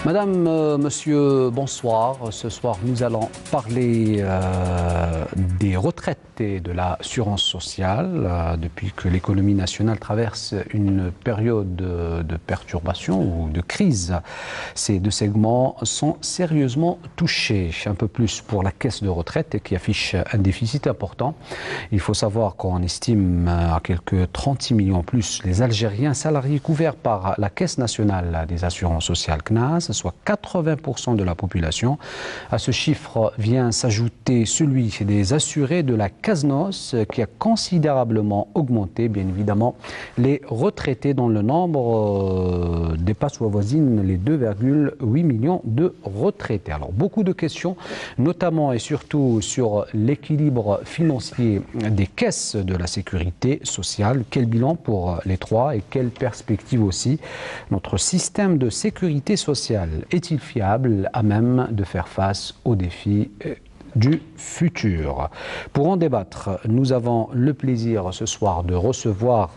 Madame, monsieur, bonsoir. Ce soir, nous allons parler des retraites et de l'assurance sociale. Depuis que l'économie nationale traverse une période de perturbation ou de crise, ces deux segments sont sérieusement touchés. Un peu plus pour la caisse de retraite qui affiche un déficit important. Il faut savoir qu'on estime à quelques 36 millions plus les Algériens salariés couverts par la Caisse nationale des assurances sociales CNAS, soit 80% de la population. À ce chiffre vient s'ajouter celui des assurés de la CASNOS qui a considérablement augmenté. Bien évidemment, les retraités dont le nombre dépasse ou avoisine les 2,8 millions de retraités. Alors beaucoup de questions, notamment et surtout sur l'équilibre financier des caisses de la sécurité sociale. Quel bilan pour les trois et quelle perspective aussi? Notre système de sécurité sociale est-il fiable, à même de faire face aux défis du futur? Pour en débattre, nous avons le plaisir ce soir de recevoir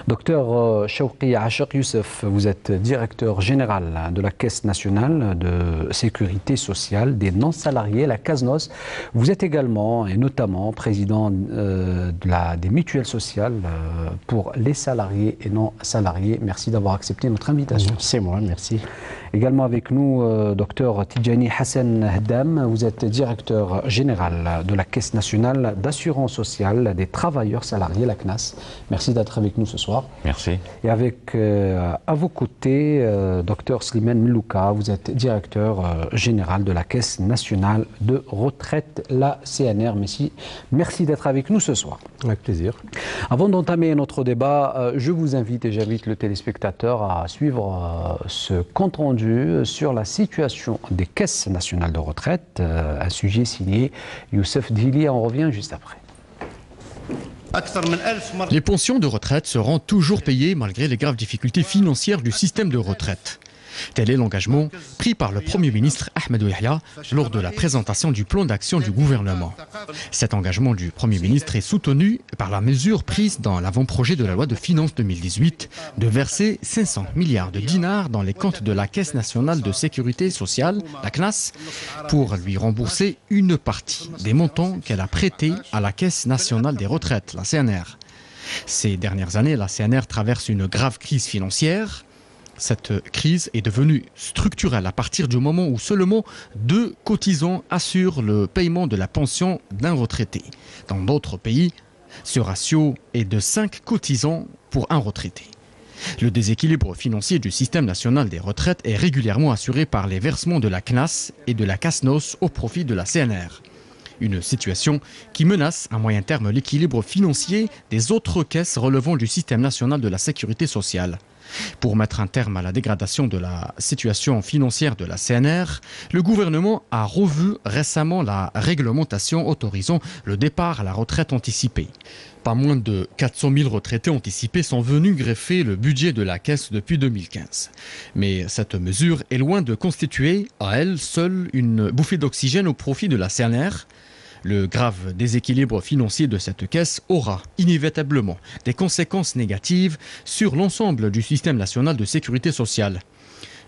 Docteur Chawki Achaq Youssef. Vous êtes directeur général de la Caisse nationale de sécurité sociale des non-salariés, la CASNOS. Vous êtes également et notamment président des mutuelles sociales pour les salariés et non-salariés. Merci d'avoir accepté notre invitation. C'est moi, merci. Également avec nous, docteur Tidjani Hassan Haddam. Vous êtes directeur général de la Caisse nationale d'assurance sociale des travailleurs salariés, la CNAS. Merci d'être avec nous ce soir. Merci. Et avec à vos côtés, docteur Slimane Mlouka, vous êtes directeur général de la Caisse nationale de retraite, la CNR. Merci d'être avec nous ce soir. Avec plaisir. Avant d'entamer notre débat, je vous invite et j'invite le téléspectateur à suivre ce compte-rendu sur la situation des caisses nationales de retraite, un sujet signé Youssef Dili. On revient juste après. Les pensions de retraite seront toujours payées malgré les graves difficultés financières du système de retraite. Tel est l'engagement pris par le Premier ministre Ahmed Yahya lors de la présentation du plan d'action du gouvernement. Cet engagement du Premier ministre est soutenu par la mesure prise dans l'avant-projet de la loi de finances 2018 de verser 500 milliards de dinars dans les comptes de la Caisse nationale de sécurité sociale, la CNAS, pour lui rembourser une partie des montants qu'elle a prêtés à la Caisse nationale des retraites, la CNR. Ces dernières années, la CNR traverse une grave crise financière. Cette crise est devenue structurelle à partir du moment où seulement 2 cotisants assurent le paiement de la pension d'un retraité. Dans d'autres pays, ce ratio est de 5 cotisants pour un retraité. Le déséquilibre financier du système national des retraites est régulièrement assuré par les versements de la CNAS et de la CASNOS au profit de la CNR. Une situation qui menace à moyen terme l'équilibre financier des autres caisses relevant du système national de la sécurité sociale. Pour mettre un terme à la dégradation de la situation financière de la CNR, le gouvernement a revu récemment la réglementation autorisant le départ à la retraite anticipée. Pas moins de 400 000 retraités anticipés sont venus greffer le budget de la Caisse depuis 2015. Mais cette mesure est loin de constituer à elle seule une bouffée d'oxygène au profit de la CNR. Le grave déséquilibre financier de cette caisse aura inévitablement des conséquences négatives sur l'ensemble du système national de sécurité sociale.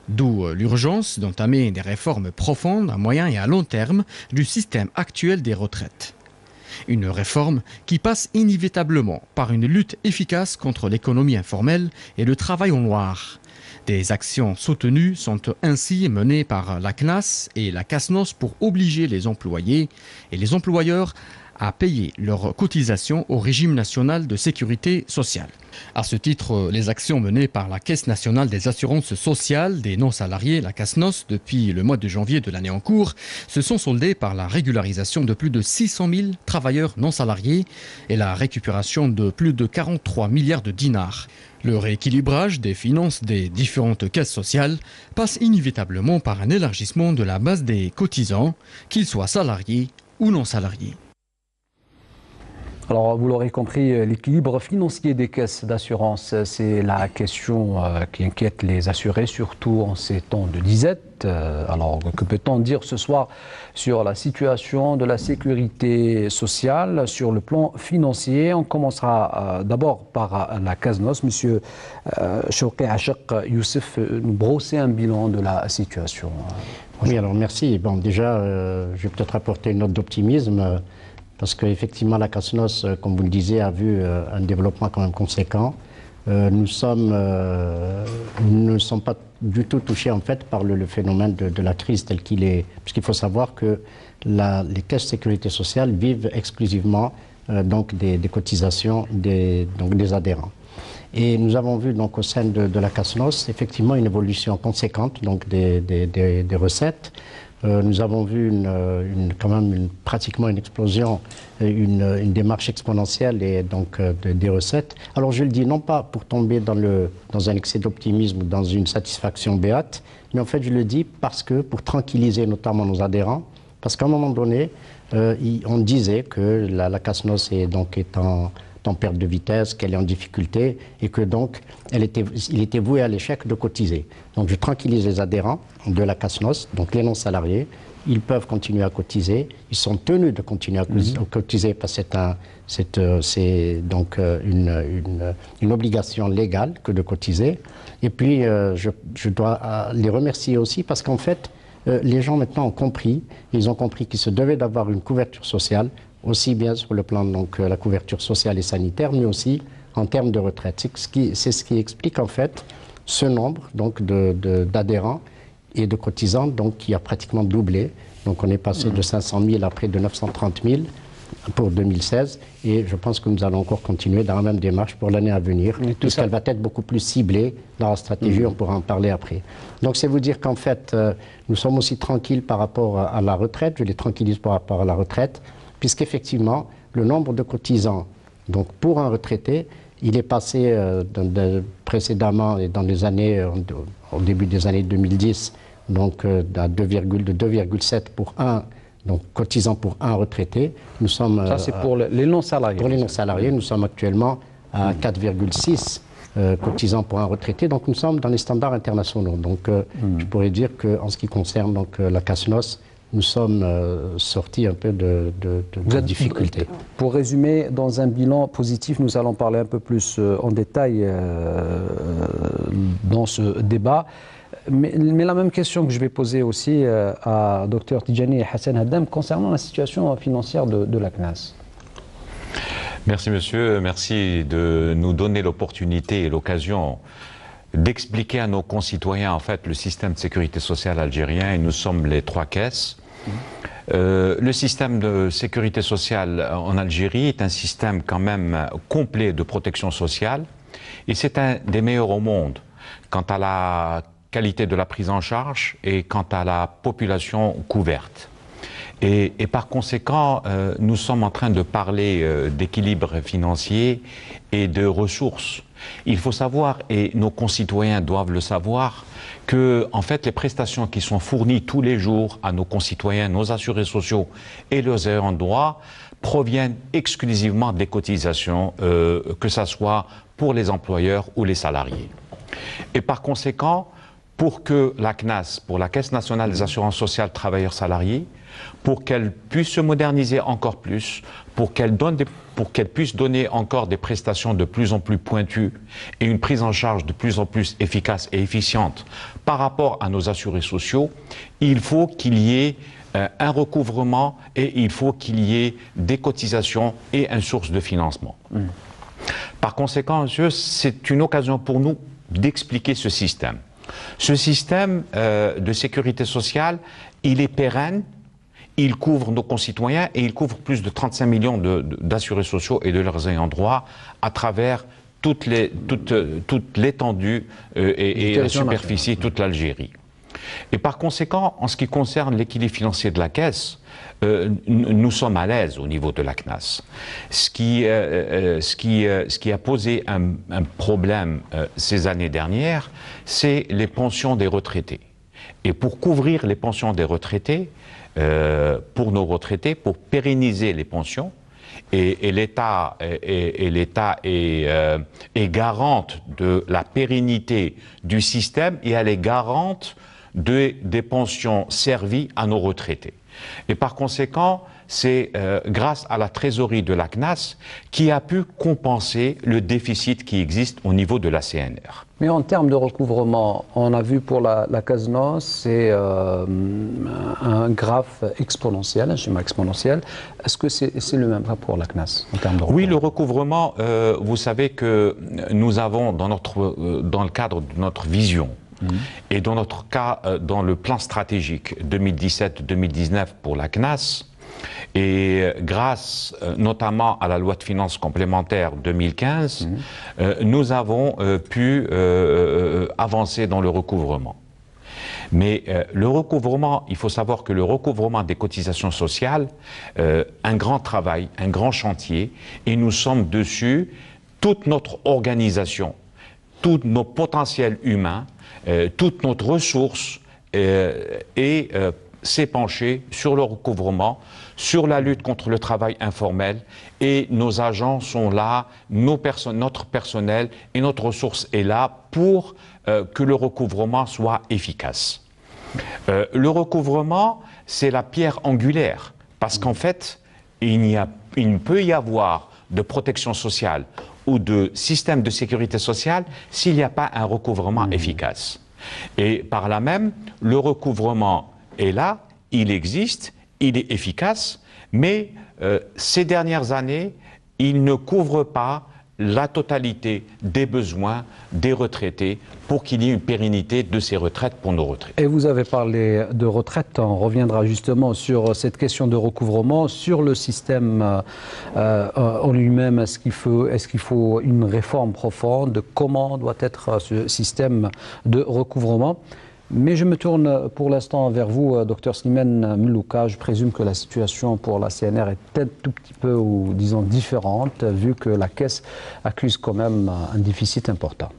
D'où l'urgence d'entamer des réformes profondes à moyen et à long terme du système actuel des retraites. Une réforme qui passe inévitablement par une lutte efficace contre l'économie informelle et le travail en noir. Des actions soutenues sont ainsi menées par la CNAS et la CASNOS pour obliger les employés et les employeurs à payer leurs cotisations au régime national de sécurité sociale. À ce titre, les actions menées par la Caisse nationale des assurances sociales des non-salariés, la CASNOS, depuis le mois de janvier de l'année en cours, se sont soldées par la régularisation de plus de 600 000 travailleurs non-salariés et la récupération de plus de 43 milliards de dinars. Le rééquilibrage des finances des différentes caisses sociales passe inévitablement par un élargissement de la base des cotisants, qu'ils soient salariés ou non salariés. Alors, vous l'aurez compris, l'équilibre financier des caisses d'assurance, c'est la question qui inquiète les assurés, surtout en ces temps de disette. Alors, que peut-on dire ce soir sur la situation de la sécurité sociale, sur le plan financier? On commencera d'abord par la CASNOS. Monsieur Chouki Achak Youssef, nous brosser un bilan de la situation. Oui, alors merci. Bon, déjà, je vais peut-être apporter une note d'optimisme. Parce qu'effectivement, la CASNOS, comme vous le disiez, a vu un développement quand même conséquent. Nous ne sommes pas du tout touchés en fait par le phénomène de la crise tel qu'il est. Puisqu'il faut savoir que les caisses de sécurité sociale vivent exclusivement donc des cotisations des adhérents. Et nous avons vu donc au sein de la CASNOS effectivement une évolution conséquente donc des recettes. Nous avons vu pratiquement une explosion, une démarche exponentielle et donc des recettes. Alors je le dis non pas pour tomber dans un excès d'optimisme ou dans une satisfaction béate, mais en fait je le dis parce que pour tranquilliser notamment nos adhérents, parce qu'à un moment donné, on disait que la CASNOS est en perte de vitesse, qu'elle est en difficulté et que donc il était voué à l'échec de cotiser. Donc je tranquillise les adhérents de la CASNOS, donc les non-salariés, ils peuvent continuer à cotiser, ils sont tenus de continuer à cotiser parce que c'est donc une obligation légale que de cotiser. Et puis je dois les remercier aussi parce qu'en fait les gens maintenant ont compris, ils ont compris qu'ils se devaient d'avoir une couverture sociale, aussi bien sur le plan donc la couverture sociale et sanitaire, mais aussi en termes de retraite. C'est ce qui explique en fait ce nombre donc d'adhérents et de cotisants donc qui a pratiquement doublé. Donc on est passé de 500 000 à près de 930 000 pour 2016 et je pense que nous allons encore continuer dans la même démarche pour l'année à venir, puisqu'elle va être beaucoup plus ciblée dans la stratégie, on pourra en parler après. Donc c'est vous dire qu'en fait nous sommes aussi tranquilles par rapport à la retraite, je les tranquillise par rapport à la retraite, puisqu'effectivement, le nombre de cotisants donc pour un retraité, il est passé précédemment et dans les années, au début des années 2010, donc de 2,7 pour un, donc cotisant pour un retraité. Nous sommes, ça c'est pour les non-salariés. Pour les non-salariés, nous sommes actuellement à 4,6 cotisants pour un retraité. Donc nous sommes dans les standards internationaux. Donc je pourrais dire qu'en ce qui concerne donc, la CASNOS, nous sommes sortis un peu de difficultés. Pour résumer, dans un bilan positif, nous allons parler un peu plus en détail dans ce débat. Mais la même question que je vais poser aussi à Dr Tidjani et Hassan Haddam concernant la situation financière de la CNAS. Merci monsieur, merci de nous donner l'opportunité et l'occasion d'expliquer à nos concitoyens en fait le système de sécurité sociale algérien, et nous sommes les trois caisses. Le système de sécurité sociale en Algérie est un système quand même complet de protection sociale et c'est un des meilleurs au monde quant à la qualité de la prise en charge et quant à la population couverte. Et par conséquent, nous sommes en train de parler d'équilibre financier et de ressources. Il faut savoir, et nos concitoyens doivent le savoir, que en fait les prestations qui sont fournies tous les jours à nos concitoyens, nos assurés sociaux et leurs ayants droit proviennent exclusivement des cotisations, que ce soit pour les employeurs ou les salariés. Et par conséquent, pour que la CNAS, pour la Caisse nationale des assurances sociales travailleurs salariés, pour qu'elle puisse se moderniser encore plus, pour qu'elle puisse donner encore des prestations de plus en plus pointues et une prise en charge de plus en plus efficace et efficiente par rapport à nos assurés sociaux, il faut qu'il y ait un recouvrement et il faut qu'il y ait des cotisations et une source de financement. Par conséquent, c'est une occasion pour nous d'expliquer ce système. Ce système de sécurité sociale, il est pérenne, il couvre nos concitoyens et il couvre plus de 35 millions d'assurés sociaux et de leurs ayants droit à travers toute l'étendue et la superficie, toute l'Algérie. Et par conséquent, en ce qui concerne l'équilibre financier de la Caisse, nous sommes à l'aise au niveau de la CNAS. Ce qui a posé un problème ces années dernières, c'est les pensions des retraités. Et pour couvrir les pensions des retraités, pour nos retraités, pour pérenniser les pensions, et l'État est garante de la pérennité du système et elle est garante des pensions servies à nos retraités. Et par conséquent, c'est grâce à la trésorerie de la CNAS qui a pu compenser le déficit qui existe au niveau de la CNR. Mais en termes de recouvrement, on a vu pour la CASNOS, c'est un graphe exponentiel, un schéma exponentiel. Est-ce que c'est le même pour la CNAS en termes de recouvrement? Oui, le recouvrement, vous savez que nous avons dans le cadre de notre vision, et dans notre cas, dans le plan stratégique 2017-2019 pour la CNAS, et grâce notamment à la loi de finances complémentaire 2015, nous avons pu avancer dans le recouvrement. Mais le recouvrement, il faut savoir que le recouvrement des cotisations sociales, un grand travail, un grand chantier, et nous sommes dessus, toute notre organisation, tous nos potentiels humains, toute notre ressource s'est penchée sur le recouvrement, sur la lutte contre le travail informel, et nos agents sont là, notre personnel et notre ressource est là pour que le recouvrement soit efficace. Le recouvrement, c'est la pierre angulaire, parce qu'en fait, il ne peut y avoir de protection sociale ou de système de sécurité sociale s'il n'y a pas un recouvrement efficace. Et par là même, le recouvrement est là, il existe, il est efficace, mais ces dernières années, il ne couvre pas la totalité des besoins des retraités pour qu'il y ait une pérennité de ces retraites pour nos retraités. Et vous avez parlé de retraite, on reviendra justement sur cette question de recouvrement, sur le système en lui-même. Est-ce qu'il faut une réforme profonde? Comment doit être ce système de recouvrement? Mais je me tourne pour l'instant vers vous, Dr Slimane Mlouka. Je présume que la situation pour la CNR est peut-être tout petit peu, ou disons, différente, vu que la Caisse accuse quand même un déficit important.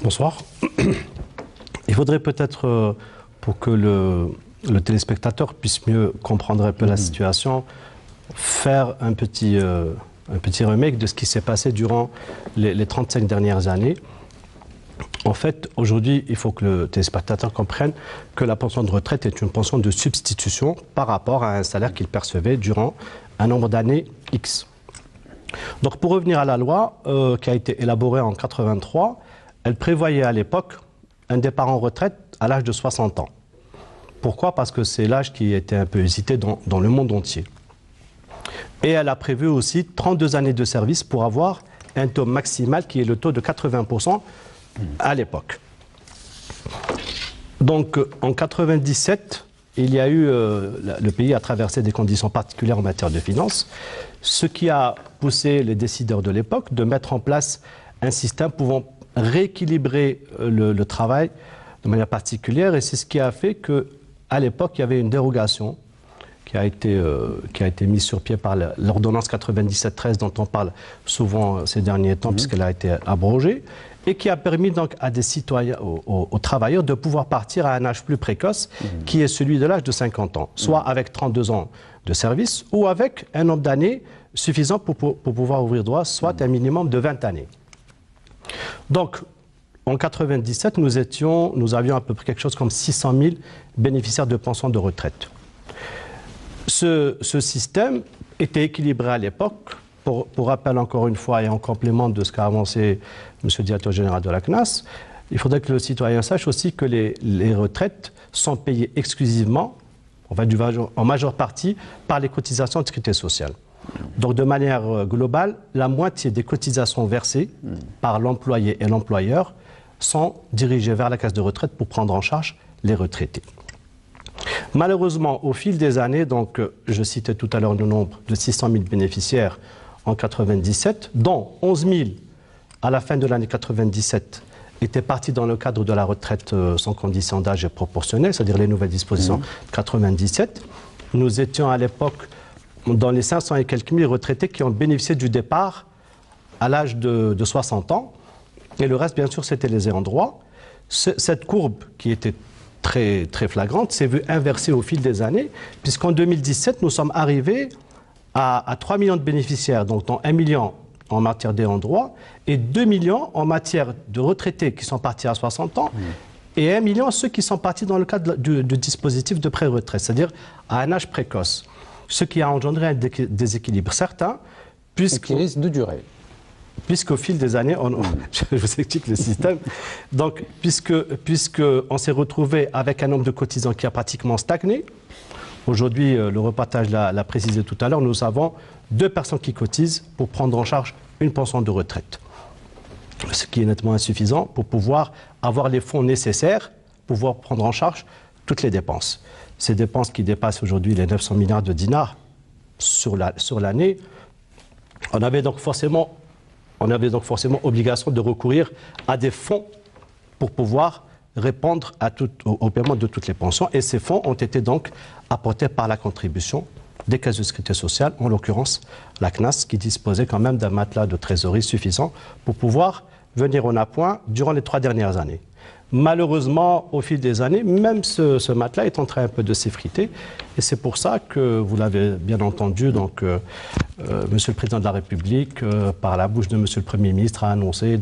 Bonsoir. Il faudrait peut-être, pour que le téléspectateur puisse mieux comprendre un peu la situation, faire un petit remake de ce qui s'est passé durant les 35 dernières années. En fait, aujourd'hui, il faut que le téléspectateur comprenne que la pension de retraite est une pension de substitution par rapport à un salaire qu'il percevait durant un nombre d'années X. Donc, pour revenir à la loi qui a été élaborée en 1983, elle prévoyait à l'époque un départ en retraite à l'âge de 60 ans. Pourquoi? Parce que c'est l'âge qui était un peu hésité dans le monde entier. Et elle a prévu aussi 32 années de service pour avoir un taux maximal qui est le taux de 80% à l'époque. Donc en 1997, il y a eu, le pays a traversé des conditions particulières en matière de finances, ce qui a poussé les décideurs de l'époque de mettre en place un système pouvant rééquilibrer le travail de manière particulière, et c'est ce qui a fait qu'à l'époque, il y avait une dérogation qui a été mise sur pied par l'ordonnance 97-13 dont on parle souvent ces derniers temps, puisqu'elle a été abrogée, et qui a permis donc à des citoyens, aux travailleurs, de pouvoir partir à un âge plus précoce, qui est celui de l'âge de 50 ans, soit avec 32 ans de service, ou avec un nombre d'années suffisant pour pouvoir ouvrir droit, soit un minimum de 20 années. Donc, en 1997, nous avions à peu près quelque chose comme 600 000 bénéficiaires de pensions de retraite. Ce système était équilibré à l'époque. Pour rappel, encore une fois, et en complément de ce qu'a avancé M. le directeur général de la CNAS, il faudrait que le citoyen sache aussi que les retraites sont payées exclusivement, en majeure partie, par les cotisations de sécurité sociale. Donc, de manière globale, la moitié des cotisations versées par l'employé et l'employeur sont dirigées vers la caisse de retraite pour prendre en charge les retraités. Malheureusement, au fil des années, donc, je citais tout à l'heure le nombre de 600 000 bénéficiaires en 1997, dont 11 000 à la fin de l'année 1997 étaient partis dans le cadre de la retraite sans condition d'âge et proportionnelle, c'est-à-dire les nouvelles dispositions de 1997. Nous étions à l'époque dans les 500 et quelques mille retraités qui ont bénéficié du départ à l'âge de 60 ans. Et le reste, bien sûr, c'était les ayants droit. Cette courbe qui était très, très flagrante s'est vue inversée au fil des années, puisqu'en 2017, nous sommes arrivés à 3 millions de bénéficiaires, donc dont 1 million en matière d'ayants droit, et 2 millions en matière de retraités qui sont partis à 60 ans, et 1 million ceux qui sont partis dans le cadre du dispositif de pré-retraite, c'est-à-dire à un âge précoce. Ce qui a engendré un déséquilibre certain, qui risque de durer. Puisqu'au fil des années, je vous explique le système, donc puisque on s'est retrouvé avec un nombre de cotisants qui a pratiquement stagné. Aujourd'hui, le reportage l'a précisé tout à l'heure, nous avons 2 personnes qui cotisent pour prendre en charge une pension de retraite. Ce qui est nettement insuffisant pour pouvoir avoir les fonds nécessaires pour pouvoir prendre en charge toutes les dépenses. Ces dépenses qui dépassent aujourd'hui les 900 milliards de dinars sur l'année, on avait donc forcément obligation de recourir à des fonds pour pouvoir répondre au paiement de toutes les pensions. Et ces fonds ont été donc apportés par la contribution des caisses de sécurité sociale, en l'occurrence la CNAS, qui disposait quand même d'un matelas de trésorerie suffisant pour pouvoir venir en appoint durant les 3 dernières années. Malheureusement, au fil des années, même ce matelas est en train un peu de s'effriter. Et c'est pour ça que, vous l'avez bien entendu, donc, Monsieur le Président de la République, par la bouche de Monsieur le Premier ministre, a annoncé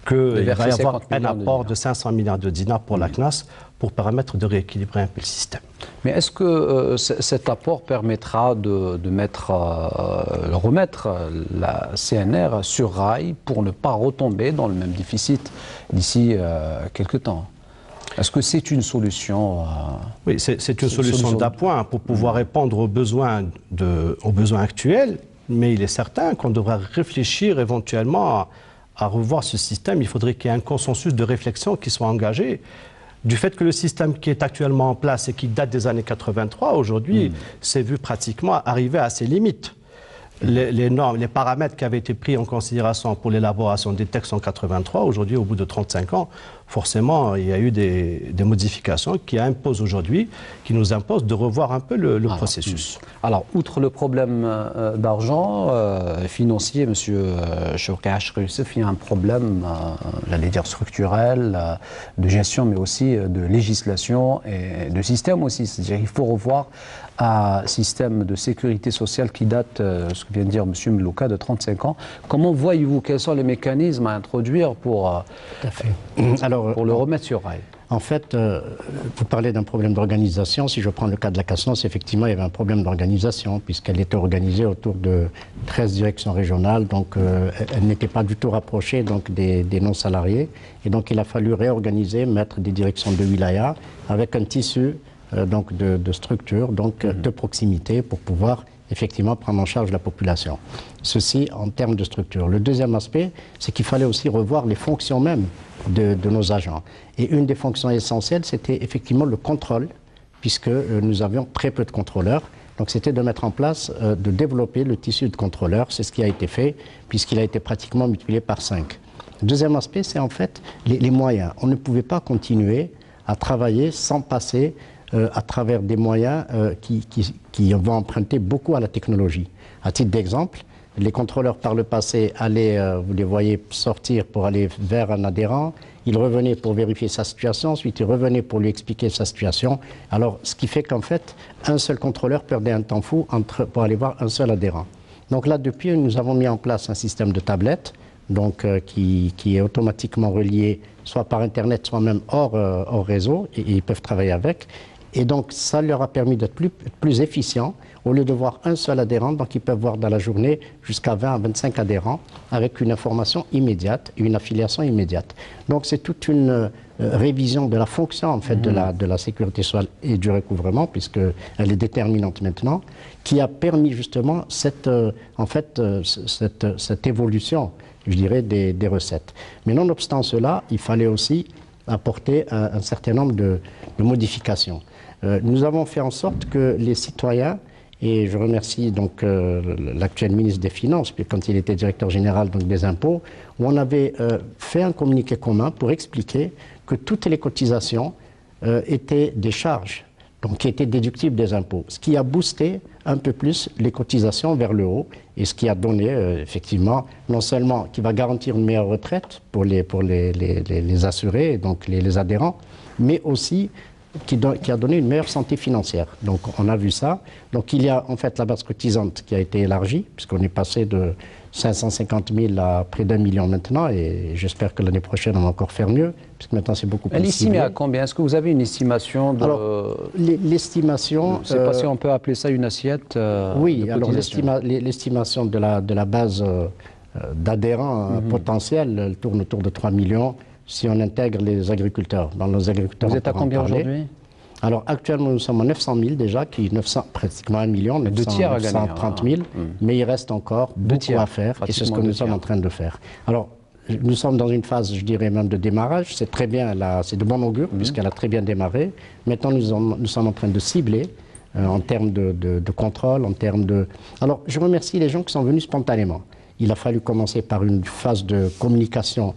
qu'il va y avoir un apport de 500 milliards de dinars pour la CNAS pour permettre de rééquilibrer un peu le système. Mais est-ce que cet apport permettra de remettre la CNR sur rail pour ne pas retomber dans le même déficit d'ici quelques temps? Est-ce que c'est une solution Oui, c'est une solution d'appoint pour pouvoir répondre aux besoins actuels, mais il est certain qu'on devra réfléchir éventuellement à revoir ce système. Il faudrait qu'il y ait un consensus de réflexion qui soit engagé. Du fait que le système qui est actuellement en place et qui date des années 83, aujourd'hui, s'est vu pratiquement arriver à ses limites. Les normes, les paramètres qui avaient été pris en considération pour l'élaboration des textes en 83, aujourd'hui, au bout de 35 ans, forcément, il y a eu des modifications qui nous imposent de revoir un peu le processus. Alors, outre le problème d'argent financier, M. Chowkhi Youssef, il y a un problème, j'allais dire structurel, de gestion, mais aussi de législation et de système aussi. C'est-à-dire qu'il faut revoir un système de sécurité sociale qui date, ce que vient de dire M. Mlouka, de 35 ans. Comment voyez-vous, quels sont les mécanismes à introduire pour le remettre sur rail? En fait, vous parlez d'un problème d'organisation. Si je prends le cas de la CASNOS, effectivement, il y avait un problème d'organisation, puisqu'elle était organisée autour de 13 directions régionales, donc elle n'était pas du tout rapprochée donc, des non-salariés. Et donc il a fallu réorganiser, mettre des directions de wilaya avec un tissu donc de structure, donc de proximité pour pouvoir effectivement prendre en charge la population. Ceci en termes de structure. Le deuxième aspect, c'est qu'il fallait aussi revoir les fonctions même de nos agents. Et une des fonctions essentielles, c'était effectivement le contrôle, puisque nous avions très peu de contrôleurs. Donc c'était de mettre en place, de développer le tissu de contrôleurs. C'est ce qui a été fait, puisqu'il a été pratiquement multiplié par 5. Le deuxième aspect, c'est en fait les moyens. On ne pouvait pas continuer à travailler sans passer à travers des moyens qui vont emprunter beaucoup à la technologie. À titre d'exemple, les contrôleurs par le passé allaient, vous les voyez sortir pour aller vers un adhérent, ils revenaient pour vérifier sa situation, ensuite ils revenaient pour lui expliquer sa situation. Alors, ce qui fait qu'en fait, un seul contrôleur perdait un temps fou pour aller voir un seul adhérent. Donc là, depuis, nous avons mis en place un système de tablettes, donc, qui est automatiquement relié soit par Internet, soit même hors réseau, et ils peuvent travailler avec. Et donc, ça leur a permis d'être plus efficients. Au lieu de voir un seul adhérent, donc ils peuvent voir dans la journée jusqu'à 20 à 25 adhérents avec une information immédiate et une affiliation immédiate. Donc, c'est toute une révision de la fonction en fait, de la sécurité sociale et du recouvrement, puisqu'elle est déterminante maintenant, qui a permis justement cette évolution, je dirais, des recettes. Mais nonobstant cela, il fallait aussi apporter un certain nombre de modifications. Nous avons fait en sorte que les citoyens, et je remercie donc l'actuel ministre des Finances, puis quand il était directeur général donc, des impôts, où on avait fait un communiqué commun pour expliquer que toutes les cotisations étaient des charges, donc qui étaient déductibles des impôts, ce qui a boosté un peu plus les cotisations vers le haut, et ce qui a donné effectivement, non seulement qui va garantir une meilleure retraite pour les assurés, donc les adhérents, mais aussi qui a donné une meilleure santé financière. Donc on a vu ça. Donc il y a en fait la base cotisante qui a été élargie, puisqu'on est passé de 550 000 à près d'1 million maintenant, et j'espère que l'année prochaine on va encore faire mieux, puisque maintenant c'est beaucoup plus Elle est estimée ciblé. à combien? Est-ce que vous avez une estimation de... Alors, l'estimation... Je ne sais pas si on peut appeler ça une assiette oui, de alors cotisation. l'estimation de la base d'adhérents potentiels, elle tourne autour de 3 millions si on intègre les agriculteurs. Dans nos agriculteurs, Vous on êtes à pourra en combien parler. aujourd'hui? Alors actuellement nous sommes à 900 000 déjà, pratiquement 1 million, 930 000, mais il reste encore beaucoup à faire et c'est ce que nous sommes en train de faire. Alors nous sommes dans une phase, je dirais même de démarrage, c'est très bien, c'est de bon augure puisqu'elle a très bien démarré. Maintenant nous sommes en train de cibler en termes de contrôle, en termes de... Alors je remercie les gens qui sont venus spontanément. Il a fallu commencer par une phase de communication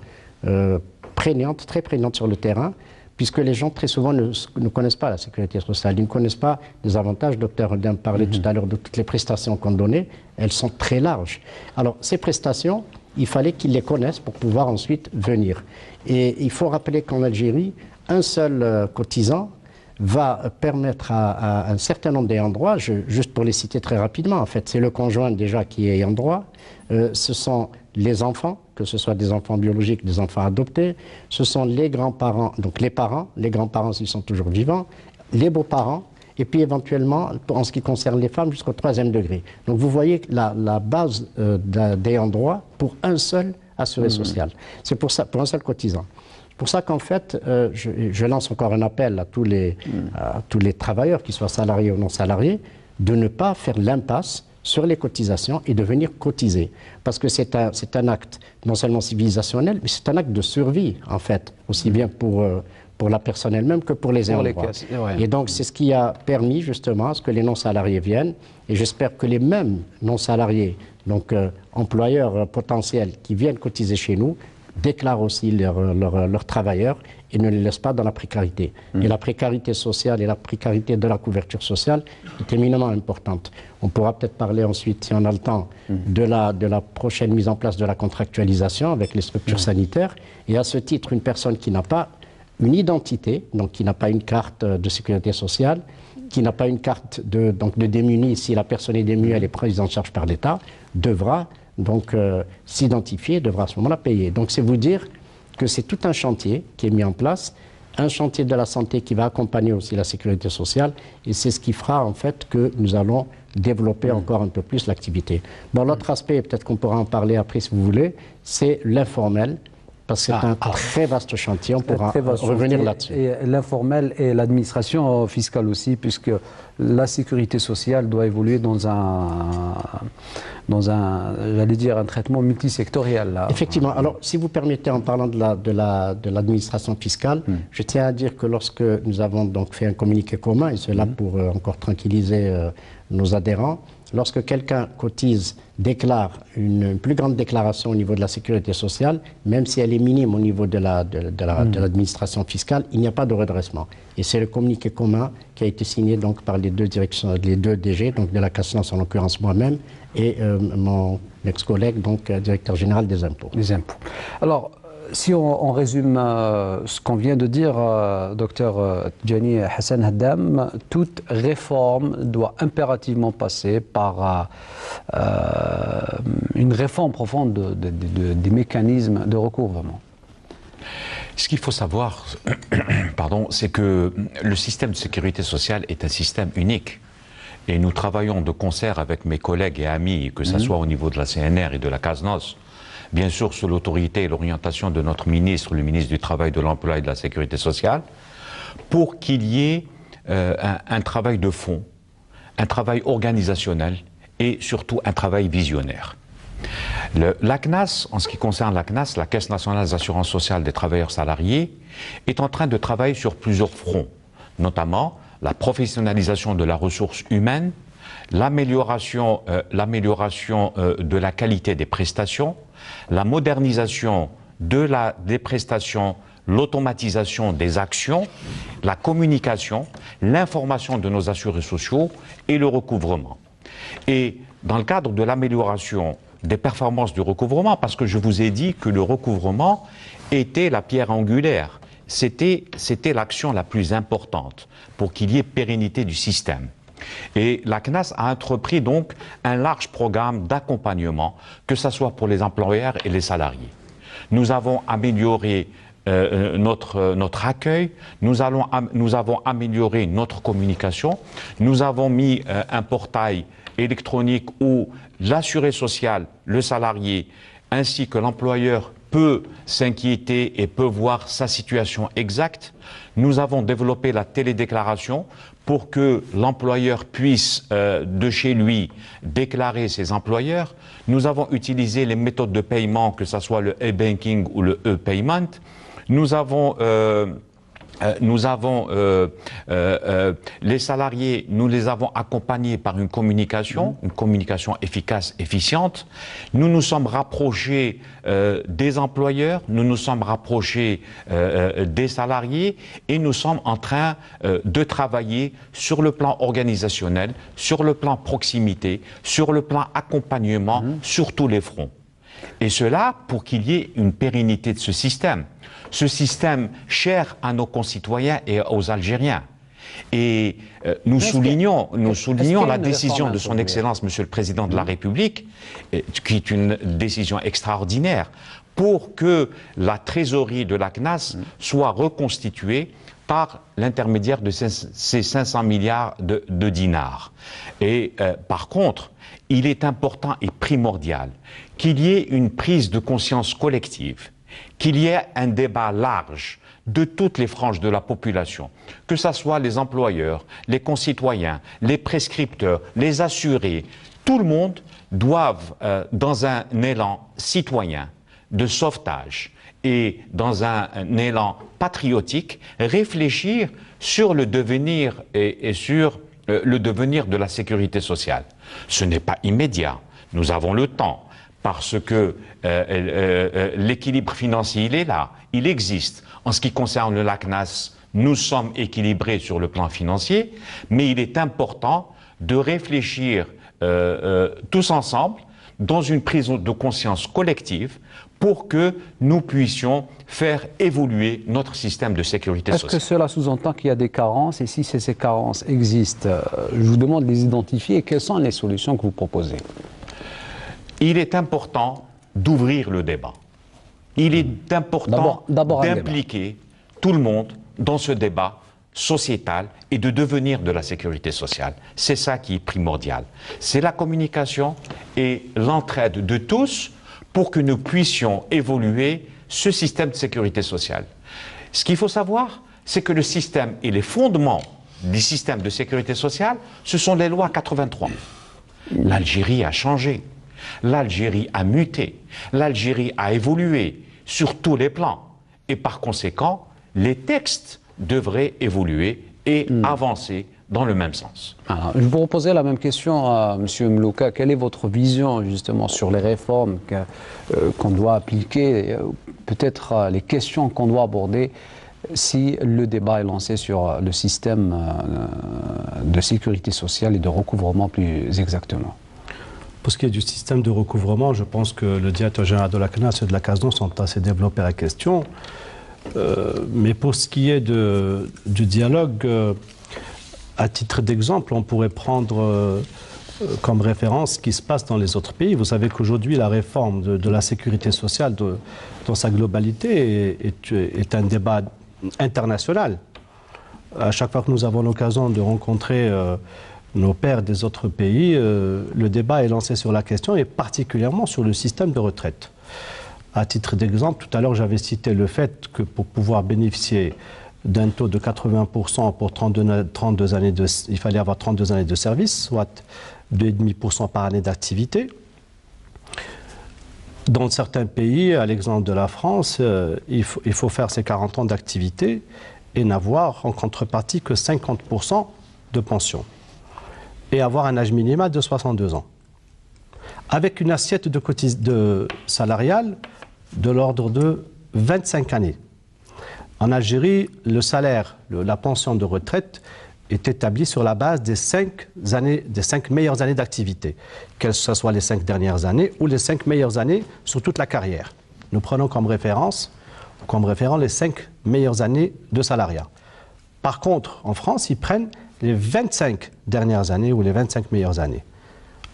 prégnante, très prégnante sur le terrain, puisque les gens très souvent ne connaissent pas la sécurité sociale, ils ne connaissent pas les avantages. Dr Hodem parlait tout à l'heure de toutes les prestations qu'on donnait, elles sont très larges. Alors ces prestations, il fallait qu'ils les connaissent pour pouvoir ensuite venir. Et il faut rappeler qu'en Algérie, un seul cotisant va permettre à un certain nombre d'ayants droit, juste pour les citer très rapidement, en fait, c'est le conjoint déjà qui est ayant droit, ce sont les enfants, que ce soit des enfants biologiques, des enfants adoptés, ce sont les grands-parents, donc les parents, les grands-parents s'ils sont toujours vivants, les beaux-parents, et puis éventuellement, en ce qui concerne les femmes, jusqu'au 3e degré. Donc vous voyez la base d'ayant droit pour un seul assuré social. C'est pour ça, pour un seul cotisant. C'est pour ça qu'en fait, je lance encore un appel à tous les travailleurs, qu'ils soient salariés ou non salariés, de ne pas faire l'impasse sur les cotisations et de venir cotiser. Parce que c'est un acte non seulement civilisationnel, mais c'est un acte de survie, en fait, aussi bien pour la personne elle-même que pour les ayants droit. Et donc, c'est ce qui a permis, justement, à ce que les non-salariés viennent. Et j'espère que les mêmes non-salariés, donc employeurs potentiels qui viennent cotiser chez nous, déclarent aussi leurs travailleurs et ne les laissent pas dans la précarité. Et la précarité sociale et la précarité de la couverture sociale est éminemment importante. On pourra peut-être parler ensuite, si on a le temps, de la prochaine mise en place de la contractualisation avec les structures sanitaires. Et à ce titre, une personne qui n'a pas une identité, donc qui n'a pas une carte de sécurité sociale, qui n'a pas une carte de démuni, si la personne est démunie, elle est prise en charge par l'État, devra donc s'identifier, devra à ce moment-là payer. Donc c'est vous dire que c'est tout un chantier qui est mis en place, un chantier de la santé qui va accompagner aussi la sécurité sociale, et c'est ce qui fera en fait que nous allons développer encore un peu plus l'activité. Bon, l'autre aspect, peut-être qu'on pourra en parler après si vous voulez, c'est l'informel, parce que c'est un très vaste chantier, on pourra revenir là-dessus. Et l'informel et l'administration fiscale aussi, puisque la sécurité sociale doit évoluer dans un j'allais dire, un traitement multisectoriel. Là. Effectivement. Alors, si vous permettez, en parlant de l'administration fiscale, je tiens à dire que lorsque nous avons donc fait un communiqué commun, et cela pour encore tranquilliser nos adhérents, lorsque quelqu'un cotise, déclare une plus grande déclaration au niveau de la sécurité sociale, même si elle est minime au niveau de l'administration fiscale, il n'y a pas de redressement. Et c'est le communiqué commun qui a été signé donc par les deux directions, les deux DG, donc de la CASNAS en l'occurrence moi-même, et mon ex-collègue, donc directeur général des impôts. Les impôts. Alors, si on résume ce qu'on vient de dire, docteur Tidjani Hassan Haddam, toute réforme doit impérativement passer par une réforme profonde des mécanismes de recouvrement. Ce qu'il faut savoir, c'est que le système de sécurité sociale est un système unique. Et nous travaillons de concert avec mes collègues et amis, que ce soit au niveau de la CNR et de la CASNOS, bien sûr sous l'autorité et l'orientation de notre ministre, le ministre du Travail, de l'Emploi et de la Sécurité sociale, pour qu'il y ait un travail de fond, un travail organisationnel et surtout un travail visionnaire. La CNAS, en ce qui concerne la CNAS, la Caisse nationale d'assurance sociale des travailleurs salariés, est en train de travailler sur plusieurs fronts, notamment la professionnalisation de la ressource humaine, l'amélioration de la qualité des prestations, la modernisation des prestations, l'automatisation des actions, la communication, l'information de nos assurés sociaux et le recouvrement. Et dans le cadre de l'amélioration des performances du recouvrement, parce que je vous ai dit que le recouvrement était la pierre angulaire, c'était l'action la plus importante pour qu'il y ait pérennité du système. Et la CNAS a entrepris donc un large programme d'accompagnement, que ce soit pour les employeurs et les salariés. Nous avons amélioré notre accueil, nous avons amélioré notre communication, nous avons mis un portail électronique où l'assuré social, le salarié, ainsi que l'employeur peut s'inquiéter et peut voir sa situation exacte. Nous avons développé la télédéclaration pour que l'employeur puisse, de chez lui, déclarer ses employeurs. Nous avons utilisé les méthodes de paiement, que ce soit le e-banking ou le e-payment. Nous avons les salariés, nous les avons accompagnés par une communication efficace, efficiente. Nous nous sommes rapprochés des employeurs, nous nous sommes rapprochés des salariés et nous sommes en train de travailler sur le plan organisationnel, sur le plan proximité, sur le plan accompagnement, sur tous les fronts. Et cela pour qu'il y ait une pérennité de ce système cher à nos concitoyens et aux Algériens. Et nous soulignons la décision de son Excellence, Monsieur le Président de la République, qui est une décision extraordinaire, pour que la trésorerie de la CNAS soit reconstituée par l'intermédiaire de ces 500 milliards de dinars. Et par contre, il est important et primordial qu'il y ait une prise de conscience collective, qu'il y ait un débat large de toutes les franges de la population, que ce soit les employeurs, les concitoyens, les prescripteurs, les assurés, tout le monde doivent, dans un élan citoyen de sauvetage et dans un élan patriotique, réfléchir sur le devenir et sur le devenir de la sécurité sociale. Ce n'est pas immédiat, nous avons le temps, parce que l'équilibre financier, il est là, il existe. En ce qui concerne la CNAS, nous sommes équilibrés sur le plan financier, mais il est important de réfléchir tous ensemble dans une prise de conscience collective pour que nous puissions faire évoluer notre système de sécurité sociale. Est-ce que cela sous-entend qu'il y a des carences? Et si ces carences existent, je vous demande de les identifier et quelles sont les solutions que vous proposez? Il est important d'ouvrir le débat. Il est important d'impliquer tout le monde dans ce débat sociétal et de devenir de la sécurité sociale. C'est ça qui est primordial. C'est la communication et l'entraide de tous pour que nous puissions évoluer ce système de sécurité sociale. Ce qu'il faut savoir, c'est que le système et les fondements du système de sécurité sociale, ce sont les lois 83. L'Algérie a changé. L'Algérie a muté, l'Algérie a évolué sur tous les plans. Et par conséquent, les textes devraient évoluer et avancer dans le même sens. Alors, je vous reposer la même question à M. Mlouka. Quelle est votre vision justement sur les réformes qu'on doit appliquer, peut-être les questions qu'on doit aborder si le débat est lancé sur le système de sécurité sociale et de recouvrement plus exactement? Pour ce qui est du système de recouvrement, je pense que le directeur général de la CNAS et de la CASDON sont assez développés à la question. Mais pour ce qui est du dialogue, à titre d'exemple, on pourrait prendre comme référence ce qui se passe dans les autres pays. Vous savez qu'aujourd'hui, la réforme de la sécurité sociale dans sa globalité est un débat international. À chaque fois que nous avons l'occasion de rencontrer nos pairs des autres pays, le débat est lancé sur la question et particulièrement sur le système de retraite. À titre d'exemple, tout à l'heure j'avais cité le fait que pour pouvoir bénéficier d'un taux de 80% pour 32 années il fallait avoir 32 années de service, soit 2,5% par année d'activité. Dans certains pays, à l'exemple de la France, il faut faire ses 40 ans d'activité et n'avoir en contrepartie que 50% de pension et avoir un âge minimal de 62 ans. Avec une assiette de salariale de l'ordre de 25 années. En Algérie, le salaire, la pension de retraite est établie sur la base des 5 meilleures années d'activité, que ce soit les 5 dernières années ou les 5 meilleures années sur toute la carrière. Nous prenons comme référence comme référent les 5 meilleures années de salariat. Par contre, en France, ils prennent les 25 dernières années ou les 25 meilleures années.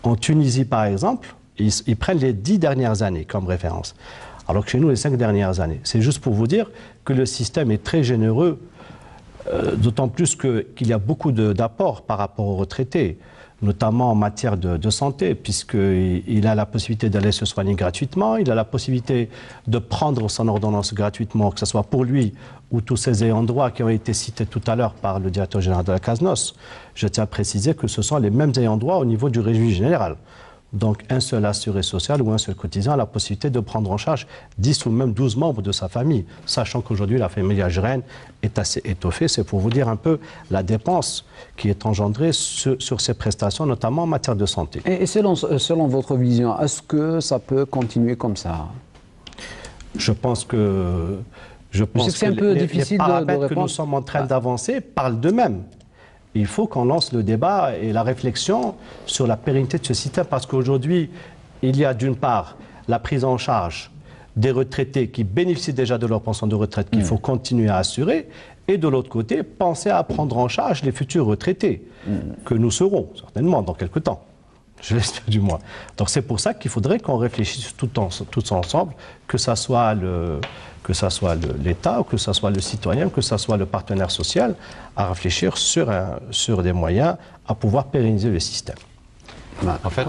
En Tunisie, par exemple, ils prennent les 10 dernières années comme référence. Alors que chez nous, les 5 dernières années. C'est juste pour vous dire que le système est très généreux, d'autant plus qu'il y a beaucoup d'apports par rapport aux retraités, notamment en matière de santé, puisqu'il a la possibilité d'aller se soigner gratuitement, il a la possibilité de prendre son ordonnance gratuitement, que ce soit pour lui ou tous ses ayants droit qui ont été cités tout à l'heure par le directeur général de la CASNOS. Je tiens à préciser que ce sont les mêmes ayants droit au niveau du régime général. Donc un seul assuré social ou un seul cotisant a la possibilité de prendre en charge 10 ou même 12 membres de sa famille, sachant qu'aujourd'hui la famille algérienne est assez étoffée. C'est pour vous dire un peu la dépense qui est engendrée sur ces prestations, notamment en matière de santé. Et selon votre vision, est-ce que ça peut continuer comme ça? Je pense que c'est un peu difficile les paramètres de que nous sommes en train d'avancer parlent d'eux-mêmes. Il faut qu'on lance le débat et la réflexion sur la pérennité de ce système, parce qu'aujourd'hui, il y a d'une part la prise en charge des retraités qui bénéficient déjà de leur pension de retraite qu'il faut continuer à assurer, et de l'autre côté, penser à prendre en charge les futurs retraités, que nous serons certainement dans quelques temps. Je l'espère du moins. Donc c'est pour ça qu'il faudrait qu'on réfléchisse tous ensemble, que ça soit l'État, que ce soit le citoyen, que ce soit le partenaire social, à réfléchir sur des moyens à pouvoir pérenniser le système. En fait,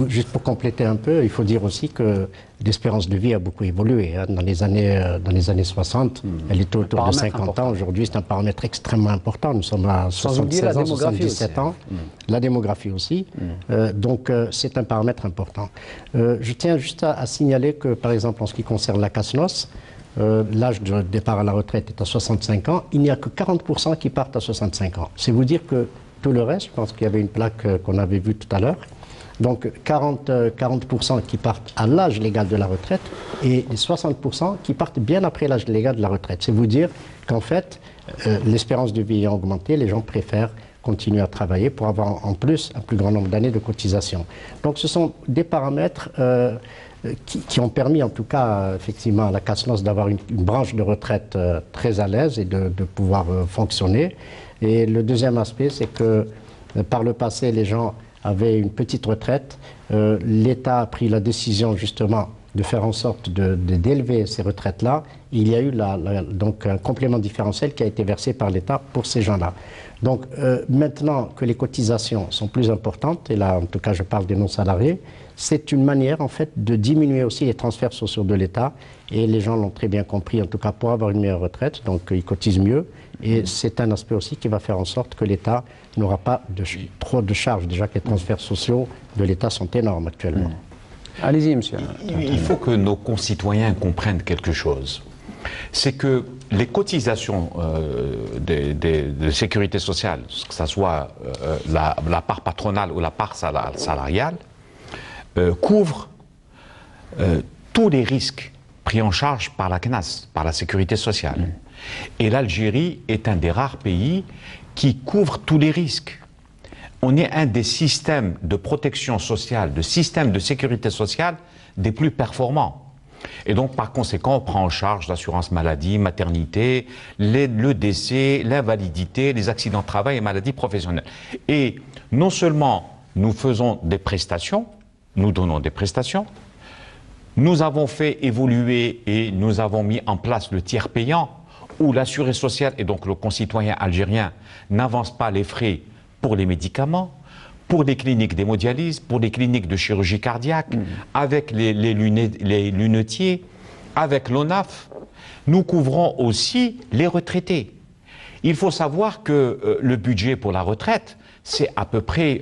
juste pour compléter un peu, il faut dire aussi que l'espérance de vie a beaucoup évolué. Dans les années 60, elle était autour de 50 ans. Aujourd'hui, c'est un paramètre extrêmement important. Nous sommes à 76 ans, 77 ans. La démographie aussi. Donc, c'est un paramètre important. Je tiens juste à signaler que, par exemple, en ce qui concerne la CASNOS, l'âge de départ à la retraite est à 65 ans. Il n'y a que 40% qui partent à 65 ans. C'est vous dire que tout le reste, je pense qu'il y avait une plaque qu'on avait vue tout à l'heure. Donc 40% qui partent à l'âge légal de la retraite et les 60% qui partent bien après l'âge légal de la retraite. C'est vous dire qu'en fait, l'espérance de vie ayant augmenté, les gens préfèrent continuer à travailler pour avoir en plus un plus grand nombre d'années de cotisation. Donc ce sont des paramètres qui ont permis en tout cas effectivement à la CASNOS d'avoir une branche de retraite très à l'aise et de pouvoir fonctionner. Et le deuxième aspect, c'est que par le passé, les gens avaient une petite retraite. L'État a pris la décision justement de faire en sorte d'élever ces retraites-là. Il y a eu donc un complément différentiel qui a été versé par l'État pour ces gens-là. Donc maintenant que les cotisations sont plus importantes, et là en tout cas je parle des non-salariés, c'est une manière en fait de diminuer aussi les transferts sociaux de l'État, et les gens l'ont très bien compris, en tout cas pour avoir une meilleure retraite, donc ils cotisent mieux, et c'est un aspect aussi qui va faire en sorte que l'État n'aura pas trop de charges, déjà que les transferts sociaux de l'État sont énormes actuellement. Allez-y, monsieur. Il faut que nos concitoyens comprennent quelque chose. C'est que les cotisations de sécurité sociale, que ce soit la part patronale ou la part salariale, couvrent tous les risques pris en charge par la CNAS, par la sécurité sociale. Et l'Algérie est un des rares pays qui couvre tous les risques. On est un des systèmes de protection sociale, de systèmes de sécurité sociale des plus performants. Et donc, par conséquent, on prend en charge l'assurance maladie, maternité, le décès, l'invalidité, les accidents de travail et maladies professionnelles. Et non seulement nous faisons des prestations, nous donnons des prestations, nous avons fait évoluer et nous avons mis en place le tiers payant, où l'assuré social et donc le concitoyen algérien n'avance pas les frais pour les médicaments, pour les cliniques d'hémodialyse, pour les cliniques de chirurgie cardiaque, avec les lunetiers, avec l'ONAF. Nous couvrons aussi les retraités. Il faut savoir que le budget pour la retraite, c'est à peu près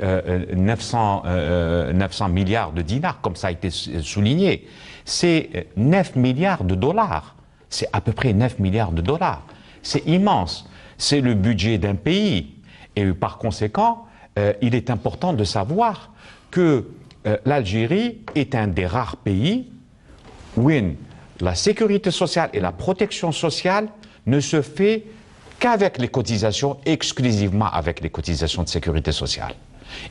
900 milliards de dinars, comme ça a été souligné. C'est 9 milliards de dollars. C'est à peu près 9 milliards de dollars. C'est immense. C'est le budget d'un pays. Et par conséquent, il est important de savoir que l'Algérie est un des rares pays où la sécurité sociale et la protection sociale ne se fait qu'avec les cotisations, exclusivement avec les cotisations de sécurité sociale.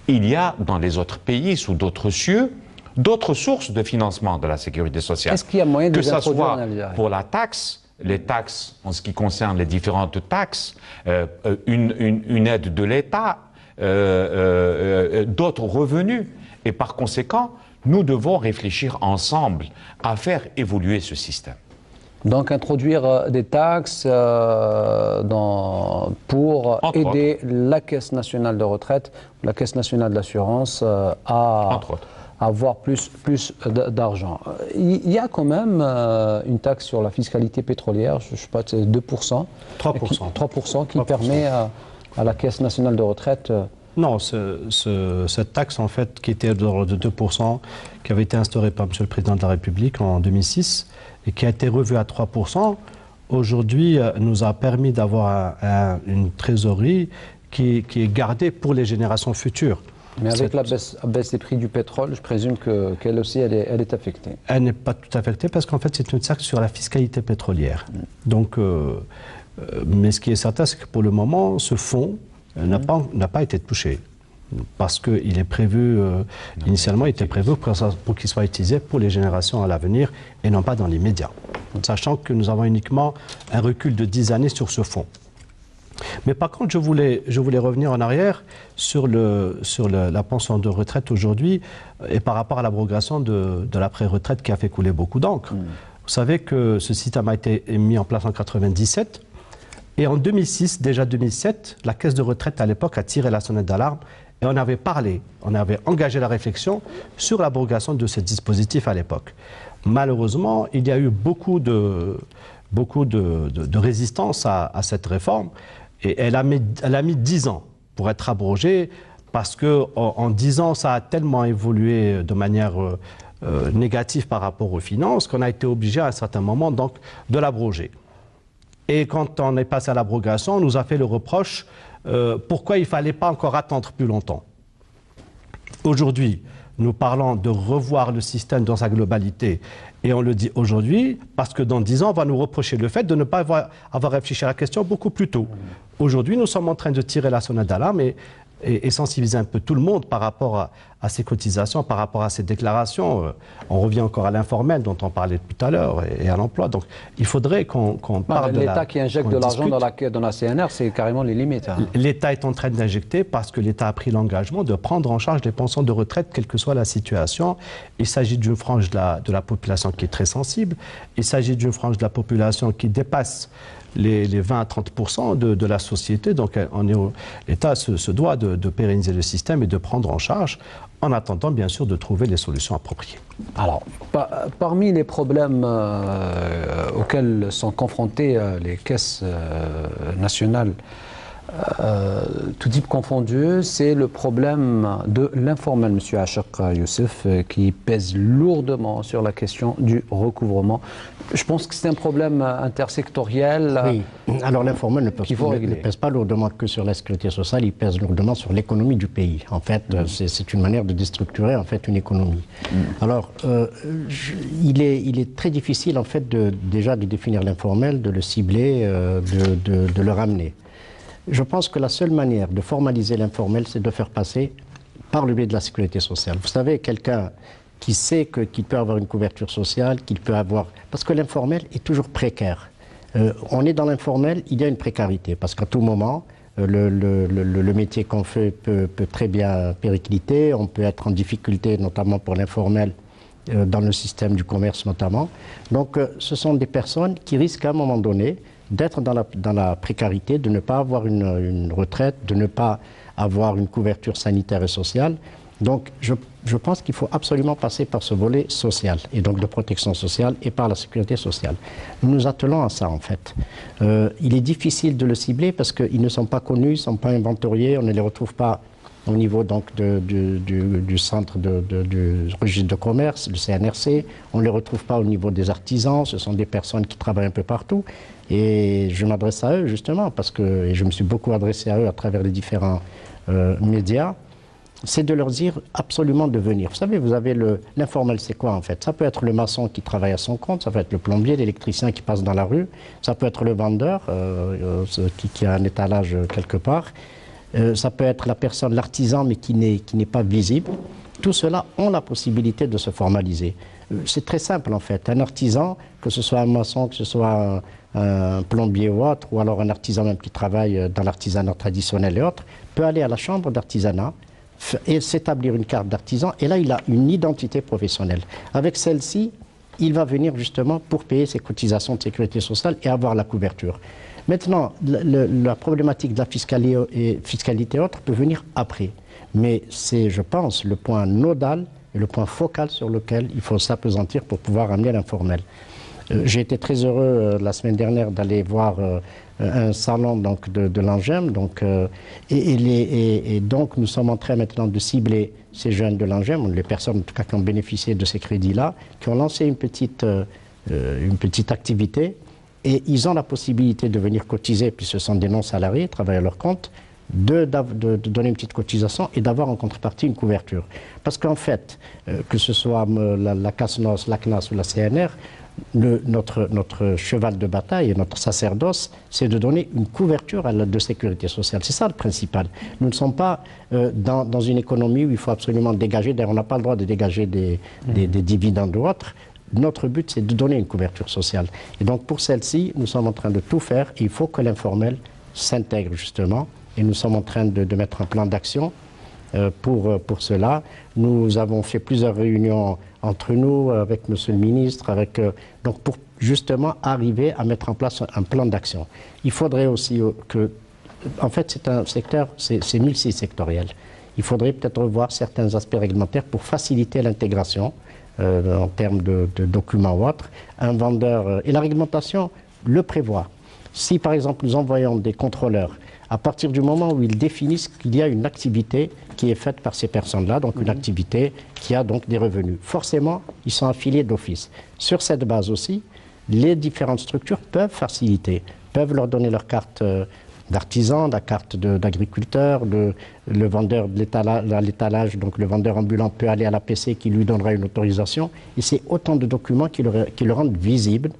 Il y a dans les autres pays, sous d'autres cieux, d'autres sources de financement de la sécurité sociale. Est-ce qu'il y a moyen de que les ça introduire soit en Algérie? pour la taxe, les taxes en ce qui concerne les différentes taxes, une aide de l'État, d'autres revenus. Et par conséquent, nous devons réfléchir ensemble à faire évoluer ce système. Donc introduire des taxes pour aider la Caisse nationale de retraite, la Caisse nationale d'assurance à avoir plus d'argent. Il y a quand même une taxe sur la fiscalité pétrolière, je ne sais pas, c'est 2%. 3% qui permet à la Caisse nationale de retraite... Non, cette taxe, en fait, qui était de l'ordre de 2%, qui avait été instaurée par M. le Président de la République en 2006 et qui a été revue à 3%, aujourd'hui nous a permis d'avoir une trésorerie qui est gardée pour les générations futures. Mais avec la baisse des prix du pétrole, je présume qu'elle aussi, elle est affectée. Elle n'est pas tout affectée parce qu'en fait, c'est une taxe sur la fiscalité pétrolière. Donc, mais ce qui est certain, c'est que pour le moment, ce fonds n'a pas été touché. Parce qu'il est prévu, initialement, il était prévu pour qu'il soit utilisé pour les générations à l'avenir et non pas dans l'immédiat. Sachant que nous avons uniquement un recul de 10 années sur ce fonds. Mais par contre, je voulais revenir en arrière sur la pension de retraite aujourd'hui et par rapport à l'abrogation de la pré-retraite qui a fait couler beaucoup d'encre. Vous savez que ce système a été mis en place en 1997 et en 2006, déjà 2007, la caisse de retraite à l'époque a tiré la sonnette d'alarme et on avait parlé, on avait engagé la réflexion sur l'abrogation de ce dispositif à l'époque. Malheureusement, il y a eu beaucoup de résistance à cette réforme. Et elle a mis 10 ans pour être abrogée parce qu'en 10 ans, ça a tellement évolué de manière négative par rapport aux finances qu'on a été obligé à un certain moment donc, de l'abroger. Et quand on est passé à l'abrogation, on nous a fait le reproche pourquoi il ne fallait pas encore attendre plus longtemps. Aujourd'hui, nous parlons de revoir le système dans sa globalité. Et on le dit aujourd'hui parce que dans 10 ans, on va nous reprocher le fait de ne pas avoir réfléchi à la question beaucoup plus tôt. Aujourd'hui, nous sommes en train de tirer la sonnette d'alarme et sensibiliser un peu tout le monde par rapport à ces cotisations, par rapport à ces déclarations. On revient encore à l'informel dont on parlait tout à l'heure et à l'emploi. Donc il faudrait qu'on parle de l'État qui injecte de l'argent dans la CNR, c'est carrément les limites. Hein. L'État est en train d'injecter parce que l'État a pris l'engagement de prendre en charge les pensions de retraite, quelle que soit la situation. Il s'agit d'une frange de la population qui est très sensible. Il s'agit d'une frange de la population qui dépasse les 20 à 30% de la société. Donc l'État se doit de pérenniser le système et de prendre en charge, en attendant bien sûr de trouver les solutions appropriées. Alors, parmi les problèmes auxquels sont confrontées les caisses nationales, tout type confondu, c'est le problème de l'informel, M. Achak Youssef, qui pèse lourdement sur la question du recouvrement. Je pense que c'est un problème intersectoriel. Oui, alors l'informel ne pèse pas lourdement que sur la sécurité sociale, il pèse lourdement sur l'économie du pays. En fait, c'est une manière de déstructurer en fait une économie. Alors, il est très difficile en fait déjà de définir l'informel, de le cibler, de le ramener. Je pense que la seule manière de formaliser l'informel, c'est de faire passer par le biais de la sécurité sociale. Vous savez, quelqu'un qui sait qu'il peut avoir une couverture sociale, qu'il peut avoir... Parce que l'informel est toujours précaire. On est dans l'informel, il y a une précarité, parce qu'à tout moment, le métier qu'on fait peut très bien péricliter, on peut être en difficulté, notamment pour l'informel, dans le système du commerce notamment. Donc ce sont des personnes qui risquent à un moment donné d'être dans la précarité, de ne pas avoir une retraite, de ne pas avoir une couverture sanitaire et sociale. Donc je pense qu'il faut absolument passer par ce volet social, et donc de protection sociale, et par la sécurité sociale. Nous nous attelons à ça en fait. Il est difficile de le cibler parce qu'ils ne sont pas connus, ils ne sont pas inventoriés, on ne les retrouve pas au niveau donc du centre du registre de commerce, le CNRC, on ne les retrouve pas au niveau des artisans, ce sont des personnes qui travaillent un peu partout. Et je m'adresse à eux justement parce que je me suis beaucoup adressé à eux à travers les différents médias. C'est de leur dire absolument de venir. Vous savez, vous avez l'informel, c'est quoi en fait? Ça peut être le maçon qui travaille à son compte, ça peut être le plombier, l'électricien qui passe dans la rue, ça peut être le vendeur qui a un étalage quelque part, ça peut être la personne, l'artisan, mais qui n'est pas visible. Tout cela ont la possibilité de se formaliser. C'est très simple en fait. Un artisan, que ce soit un maçon, que ce soit un plombier ou autre, ou alors un artisan même qui travaille dans l'artisanat traditionnel et autres, peut aller à la chambre d'artisanat et s'établir une carte d'artisan. Et là, il a une identité professionnelle. Avec celle-ci, il va venir justement pour payer ses cotisations de sécurité sociale et avoir la couverture. Maintenant, la problématique de la fiscalité et autres peut venir après. Mais c'est, je pense, le point nodal et le point focal sur lequel il faut s'appesantir pour pouvoir amener l'informel. J'ai été très heureux la semaine dernière d'aller voir un salon donc, de l'ANGEM. Et donc nous sommes en train maintenant de cibler ces jeunes de l'ANGEM, les personnes en tout cas qui ont bénéficié de ces crédits-là, qui ont lancé une petite activité. Et ils ont la possibilité de venir cotiser, puis ce sont des non-salariés, travaillent à leur compte, de donner une petite cotisation et d'avoir en contrepartie une couverture. Parce qu'en fait, que ce soit la CASNOS, la CNAS ou la CNR, notre cheval de bataille et notre sacerdoce, c'est de donner une couverture de sécurité sociale. C'est ça le principal. Nous ne sommes pas dans une économie où il faut absolument dégager, d'ailleurs on n'a pas le droit de dégager des dividendes ou autres. Notre but, c'est de donner une couverture sociale. Et donc, pour celle-ci, nous sommes en train de tout faire. Il faut que l'informel s'intègre, justement. Et nous sommes en train de mettre un plan d'action pour cela. Nous avons fait plusieurs réunions entre nous, avec Monsieur le ministre, donc pour justement arriver à mettre en place un plan d'action. Il faudrait aussi que... En fait, c'est un secteur, c'est multisectoriel. Il faudrait peut-être revoir certains aspects réglementaires pour faciliter l'intégration en termes de documents ou autres, un vendeur... et la réglementation le prévoit. Si, par exemple, nous envoyons des contrôleurs, à partir du moment où ils définissent qu'il y a une activité qui est faite par ces personnes-là, donc une activité qui a donc des revenus, forcément, ils sont affiliés d'office. Sur cette base aussi, les différentes structures peuvent faciliter, peuvent leur donner leur carte d'artisan, la carte d'agriculteur, le vendeur de l'étalage, donc le vendeur ambulant peut aller à l'APC qui lui donnera une autorisation. Et c'est autant de documents qui le rendent visible.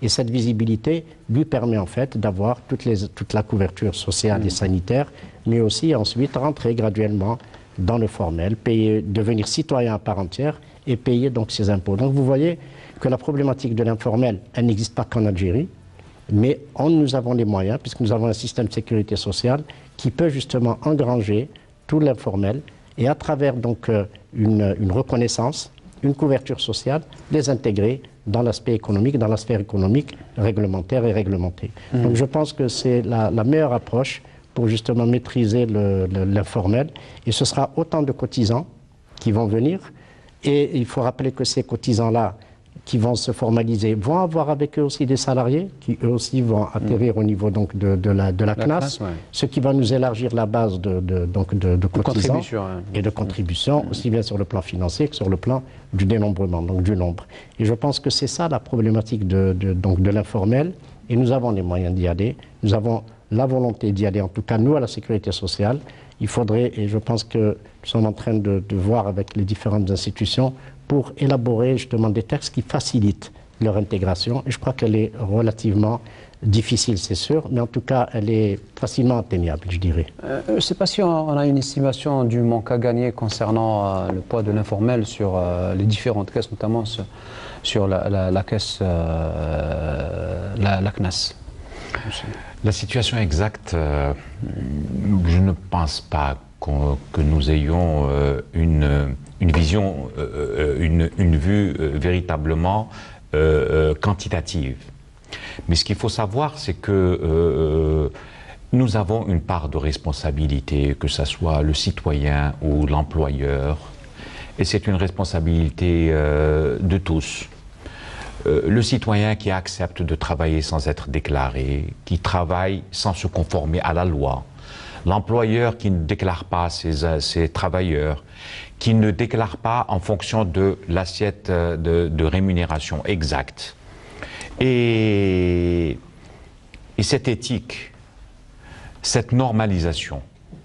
Et cette visibilité lui permet en fait d'avoir toute la couverture sociale et sanitaire, mais aussi ensuite rentrer graduellement dans le formel, devenir citoyen à part entière et payer donc ses impôts. Donc vous voyez que la problématique de l'informel, elle n'existe pas qu'en Algérie. Mais nous avons les moyens, puisque nous avons un système de sécurité sociale qui peut justement engranger tout l'informel et à travers donc une reconnaissance, une couverture sociale, les intégrer dans l'aspect économique, dans la sphère économique réglementaire et réglementée. Donc je pense que c'est la meilleure approche pour justement maîtriser l'informel. Et ce sera autant de cotisants qui vont venir. Et il faut rappeler que ces cotisants-là, qui vont se formaliser, vont avoir avec eux aussi des salariés qui eux aussi vont atterrir au niveau donc de la CNAS, ce qui va nous élargir la base de cotisants et de contributions, aussi bien sur le plan financier que sur le plan du dénombrement, donc du nombre. Et je pense que c'est ça la problématique de l'informel, et nous avons les moyens d'y aller, nous avons la volonté d'y aller, en tout cas nous à la sécurité sociale. Il faudrait, et je pense que nous sommes en train de voir avec les différentes institutions, pour élaborer justement des textes qui facilitent leur intégration. Et je crois qu'elle est relativement difficile, c'est sûr, mais en tout cas, elle est facilement atteignable, je dirais. Je ne sais pas si on a une estimation du manque à gagner concernant le poids de l'informel sur les différentes caisses, notamment sur la caisse, la CNAS. La situation exacte, je ne pense pas que nous ayons une vision, une vue véritablement quantitative. Mais ce qu'il faut savoir, c'est que nous avons une part de responsabilité, que ce soit le citoyen ou l'employeur, et c'est une responsabilité de tous. Le citoyen qui accepte de travailler sans être déclaré, qui travaille sans se conformer à la loi, l'employeur qui ne déclare pas ses travailleurs, qui ne déclare pas en fonction de l'assiette de rémunération exacte. Et cette éthique, cette normalisation,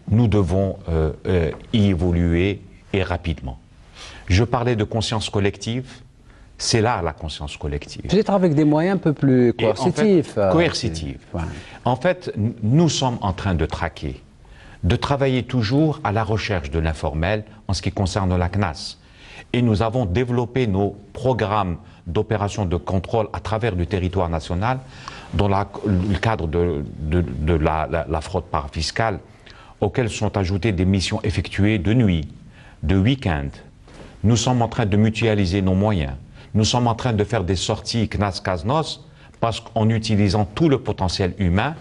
nous devons y évoluer et rapidement. Je parlais de conscience collective. C'est là la conscience collective. Peut-être avec des moyens un peu plus coercitifs. Coercitifs. En fait, nous sommes en train de traquer de travailler toujours à la recherche de l'informel en ce qui concerne la CNAS. Et nous avons développé nos programmes d'opérations de contrôle à travers le territoire national dans le cadre de la fraude parafiscale, auxquelles sont ajoutées des missions effectuées de nuit, de week-end. Nous sommes en train de mutualiser nos moyens. Nous sommes en train de faire des sorties CNAS-CASNOS en utilisant tout le potentiel humain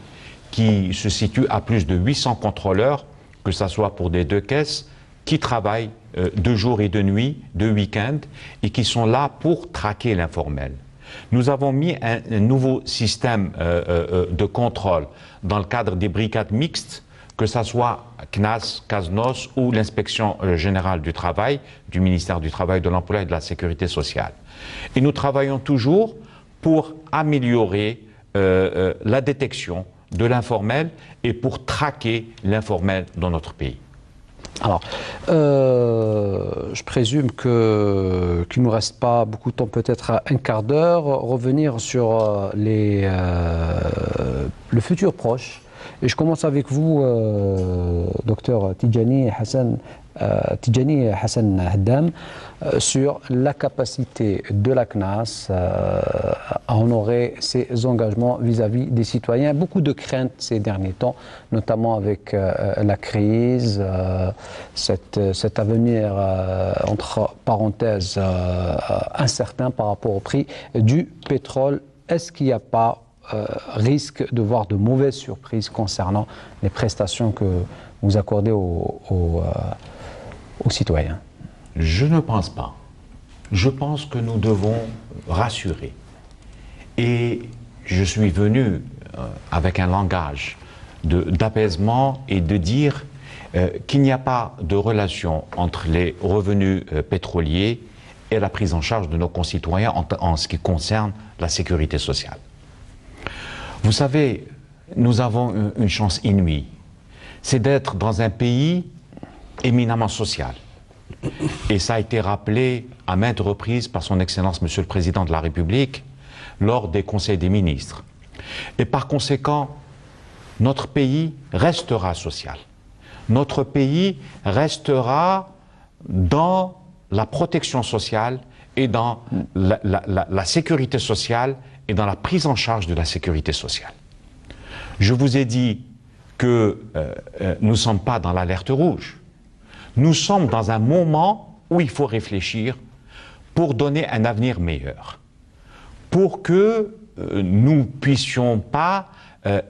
qui se situe à plus de 800 contrôleurs, que ce soit pour des deux caisses, qui travaillent de jour et de nuit, de week-end, et qui sont là pour traquer l'informel. Nous avons mis un nouveau système de contrôle dans le cadre des brigades mixtes, que ce soit CNAS, CASNOS ou l'inspection générale du travail, du ministère du Travail, de l'Emploi et de la Sécurité sociale. Et nous travaillons toujours pour améliorer la détection de l'informel et pour traquer l'informel dans notre pays. Alors, je présume qu'il ne nous reste pas beaucoup de temps, peut-être un quart d'heure, revenir sur le futur proche. Et je commence avec vous, docteur Tidjani Hassan Haddam, sur la capacité de la CNAS à honorer ses engagements vis-à-vis des citoyens. Beaucoup de craintes ces derniers temps, notamment avec la crise, cet avenir, entre parenthèses, incertain par rapport au prix du pétrole. Est-ce qu'il n'y a pas risque de voir de mauvaises surprises concernant les prestations que vous accordez aux citoyens? Je ne pense pas. Je pense que nous devons rassurer. Et je suis venu avec un langage d'apaisement et de dire qu'il n'y a pas de relation entre les revenus pétroliers et la prise en charge de nos concitoyens en ce qui concerne la sécurité sociale. Vous savez, nous avons une chance inouïe, c'est d'être dans un pays éminemment social. Et ça a été rappelé à maintes reprises par son Excellence Monsieur le Président de la République lors des conseils des ministres. Et par conséquent, notre pays restera social. Notre pays restera dans la protection sociale et dans la sécurité sociale et dans la prise en charge de la sécurité sociale. Je vous ai dit que nous ne sommes pas dans l'alerte rouge. Nous sommes dans un moment où il faut réfléchir pour donner un avenir meilleur, pour que nous ne puissions pas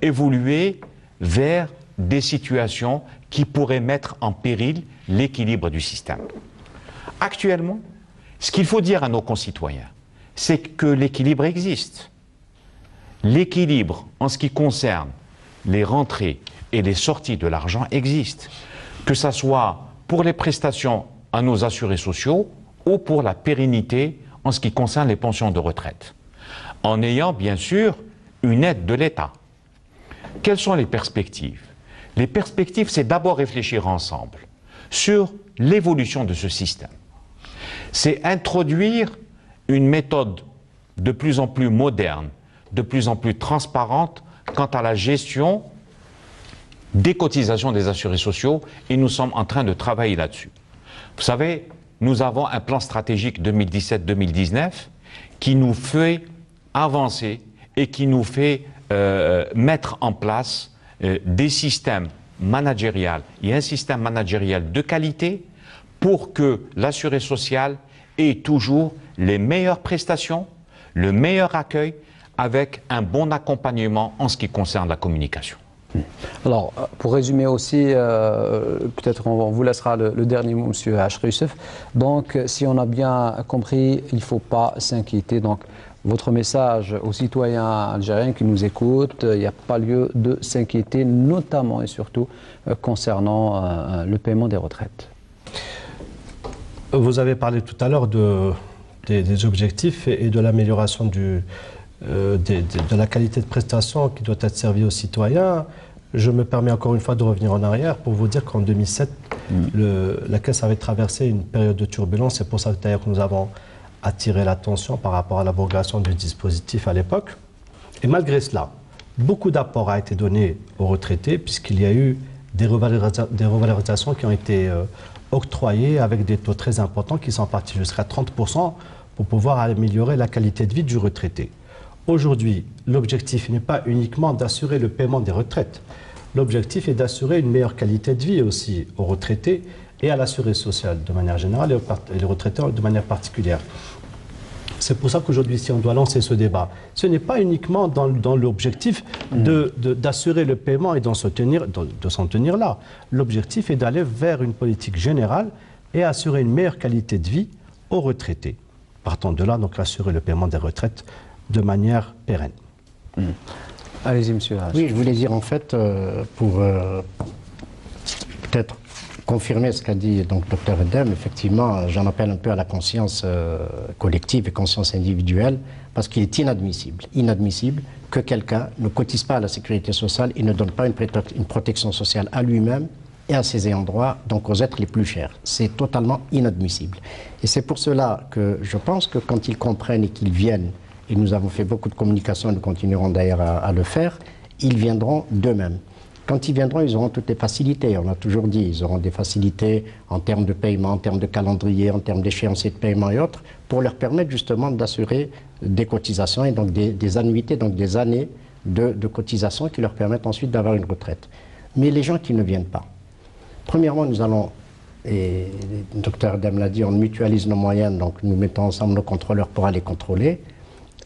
évoluer vers des situations qui pourraient mettre en péril l'équilibre du système. Actuellement, ce qu'il faut dire à nos concitoyens, c'est que l'équilibre existe. L'équilibre en ce qui concerne les rentrées et les sorties de l'argent existe, que ce soit pour les prestations à nos assurés sociaux ou pour la pérennité en ce qui concerne les pensions de retraite, en ayant bien sûr une aide de l'État. Quelles sont les perspectives? Les perspectives, c'est d'abord réfléchir ensemble sur l'évolution de ce système. C'est introduire une méthode de plus en plus moderne, de plus en plus transparente quant à la gestion des cotisations des assurés sociaux, et nous sommes en train de travailler là-dessus. Vous savez, nous avons un plan stratégique 2017-2019 qui nous fait avancer et qui nous fait mettre en place des systèmes managériels et un système managériel de qualité pour que l'assuré social ait toujours les meilleures prestations, le meilleur accueil, avec un bon accompagnement en ce qui concerne la communication. Alors, pour résumer aussi, peut-être on vous laissera le dernier mot, M. Hachri Youssef. Donc, si on a bien compris, il ne faut pas s'inquiéter. Donc, votre message aux citoyens algériens qui nous écoutent, il n'y a pas lieu de s'inquiéter, notamment et surtout concernant le paiement des retraites. Vous avez parlé tout à l'heure des objectifs et de l'amélioration de la qualité de prestation qui doit être servie aux citoyens. Je me permets encore une fois de revenir en arrière pour vous dire qu'en 2007, la Caisse avait traversé une période de turbulence. C'est pour ça d'ailleurs que nous avons attiré l'attention par rapport à l'abrogation du dispositif à l'époque. Et malgré cela, beaucoup d'apports a été donné aux retraités puisqu'il y a eu des revalorisations qui ont été octroyées avec des taux très importants qui sont partis jusqu'à 30% pour pouvoir améliorer la qualité de vie du retraité. Aujourd'hui, l'objectif n'est pas uniquement d'assurer le paiement des retraites. L'objectif est d'assurer une meilleure qualité de vie aussi aux retraités et à l'assuré social de manière générale et les retraités de manière particulière. C'est pour ça qu'aujourd'hui, si on doit lancer ce débat, ce n'est pas uniquement dans l'objectif d'assurer le paiement et de s'en tenir là. L'objectif est d'aller vers une politique générale et assurer une meilleure qualité de vie aux retraités. Partant de là, donc assurer le paiement des retraites de manière pérenne. Allez-y, monsieur. Oui, je voulais dire en fait, pour peut-être confirmer ce qu'a dit donc Dr Edem, effectivement, j'en appelle un peu à la conscience collective et conscience individuelle, parce qu'il est inadmissible que quelqu'un ne cotise pas à la sécurité sociale et ne donne pas une protection sociale à lui-même et à ses ayants droit, donc aux êtres les plus chers. C'est totalement inadmissible. Et c'est pour cela que je pense que quand ils comprennent et qu'ils viennent, et nous avons fait beaucoup de communication et nous continuerons d'ailleurs à le faire, ils viendront d'eux-mêmes. Quand ils viendront, ils auront toutes les facilités. On a toujours dit, ils auront des facilités en termes de paiement, en termes de calendrier, en termes d'échéancier de paiement et autres, pour leur permettre justement d'assurer des cotisations et donc des annuités, donc des années de cotisation qui leur permettent ensuite d'avoir une retraite. Mais les gens qui ne viennent pas, premièrement, nous allons, et le docteur Edem l'a dit, on mutualise nos moyens, donc nous mettons ensemble nos contrôleurs pour aller contrôler,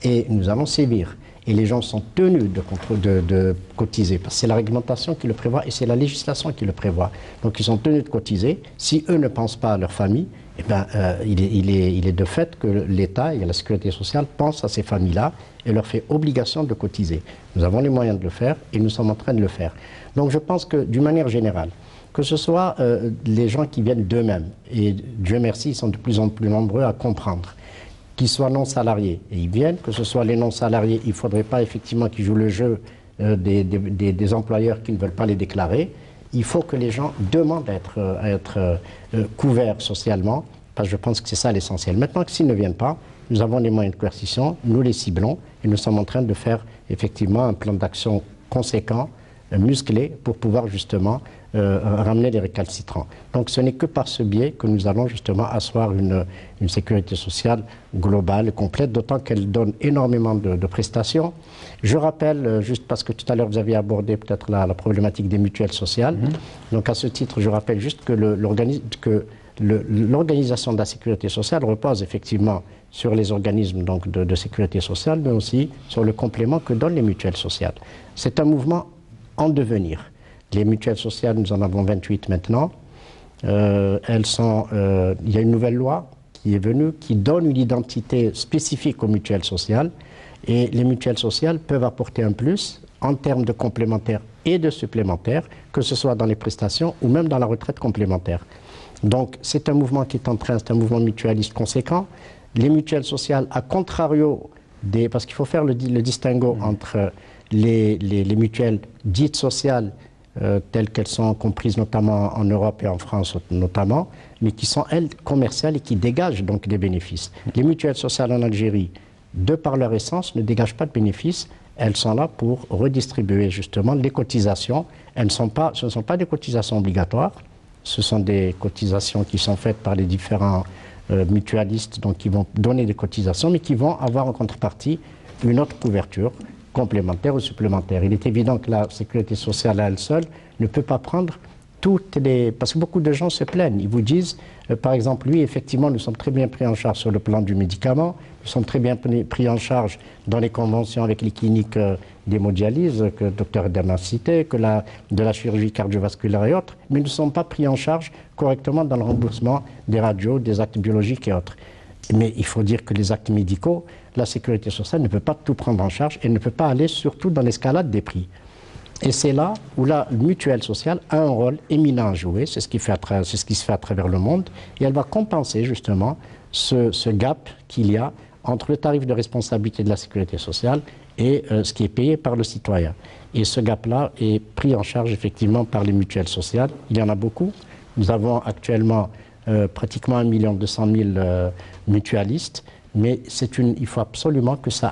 et nous allons sévir. Et les gens sont tenus de cotiser, parce que c'est la réglementation qui le prévoit et c'est la législation qui le prévoit. Donc ils sont tenus de cotiser. Si eux ne pensent pas à leur famille, eh ben, il est de fait que l'État et la sécurité sociale pensent à ces familles-là et leur fait obligation de cotiser. Nous avons les moyens de le faire et nous sommes en train de le faire. Donc je pense que d'une manière générale, que ce soit les gens qui viennent d'eux-mêmes, et Dieu merci, ils sont de plus en plus nombreux à comprendre, qu'ils soient non-salariés, et ils viennent, que ce soit les non-salariés, il ne faudrait pas effectivement qu'ils jouent le jeu des employeurs qui ne veulent pas les déclarer. Il faut que les gens demandent à être couverts socialement, parce que je pense que c'est ça l'essentiel. Maintenant que s'ils ne viennent pas, nous avons les moyens de coercition, nous les ciblons, et nous sommes en train de faire effectivement un plan d'action conséquent, musclé, pour pouvoir justement ramener les récalcitrants. Donc ce n'est que par ce biais que nous allons justement asseoir une sécurité sociale globale et complète, d'autant qu'elle donne énormément de prestations. Je rappelle, juste parce que tout à l'heure vous aviez abordé peut-être la problématique des mutuelles sociales, donc à ce titre je rappelle juste que l'organisation de la sécurité sociale repose effectivement sur les organismes donc, de sécurité sociale, mais aussi sur le complément que donnent les mutuelles sociales. C'est un mouvement en devenir. Les mutuelles sociales, nous en avons 28 maintenant. Il y a une nouvelle loi qui est venue, qui donne une identité spécifique aux mutuelles sociales. Et les mutuelles sociales peuvent apporter un plus en termes de complémentaires et de supplémentaires, que ce soit dans les prestations ou même dans la retraite complémentaire. Donc c'est un mouvement qui est en train, c'est un mouvement mutualiste conséquent. Les mutuelles sociales, à contrario parce qu'il faut faire le distinguo entre les mutuelles dites sociales, telles qu'elles sont comprises notamment en Europe et en France notamment, mais qui sont, elles, commerciales et qui dégagent donc des bénéfices. Les mutuelles sociales en Algérie, de par leur essence, ne dégagent pas de bénéfices. Elles sont là pour redistribuer justement les cotisations. Ce ne sont pas des cotisations obligatoires, ce sont des cotisations qui sont faites par les différents mutualistes, donc qui vont donner des cotisations, mais qui vont avoir en contrepartie une autre couverture complémentaire ou supplémentaire. Il est évident que la sécurité sociale à elle seule ne peut pas prendre toutes les... Parce que beaucoup de gens se plaignent. Ils vous disent, par exemple, oui, effectivement, nous sommes très bien pris en charge sur le plan du médicament, nous sommes très bien pris en charge dans les conventions avec les cliniques d'hémodialyse que le docteur Edem a cité, de la chirurgie cardiovasculaire et autres, mais nous ne sommes pas pris en charge correctement dans le remboursement des radios, des actes biologiques et autres. Mais il faut dire que les actes médicaux, la sécurité sociale ne peut pas tout prendre en charge et ne peut pas aller surtout dans l'escalade des prix. Et c'est là où la mutuelle sociale a un rôle éminent à jouer, c'est ce qui se fait à travers le monde, et elle va compenser justement ce gap qu'il y a entre le tarif de responsabilité de la sécurité sociale et ce qui est payé par le citoyen. Et ce gap-là est pris en charge effectivement par les mutuelles sociales. Il y en a beaucoup. Nous avons actuellement pratiquement 1 200 000 mutualistes, mais il faut absolument que ça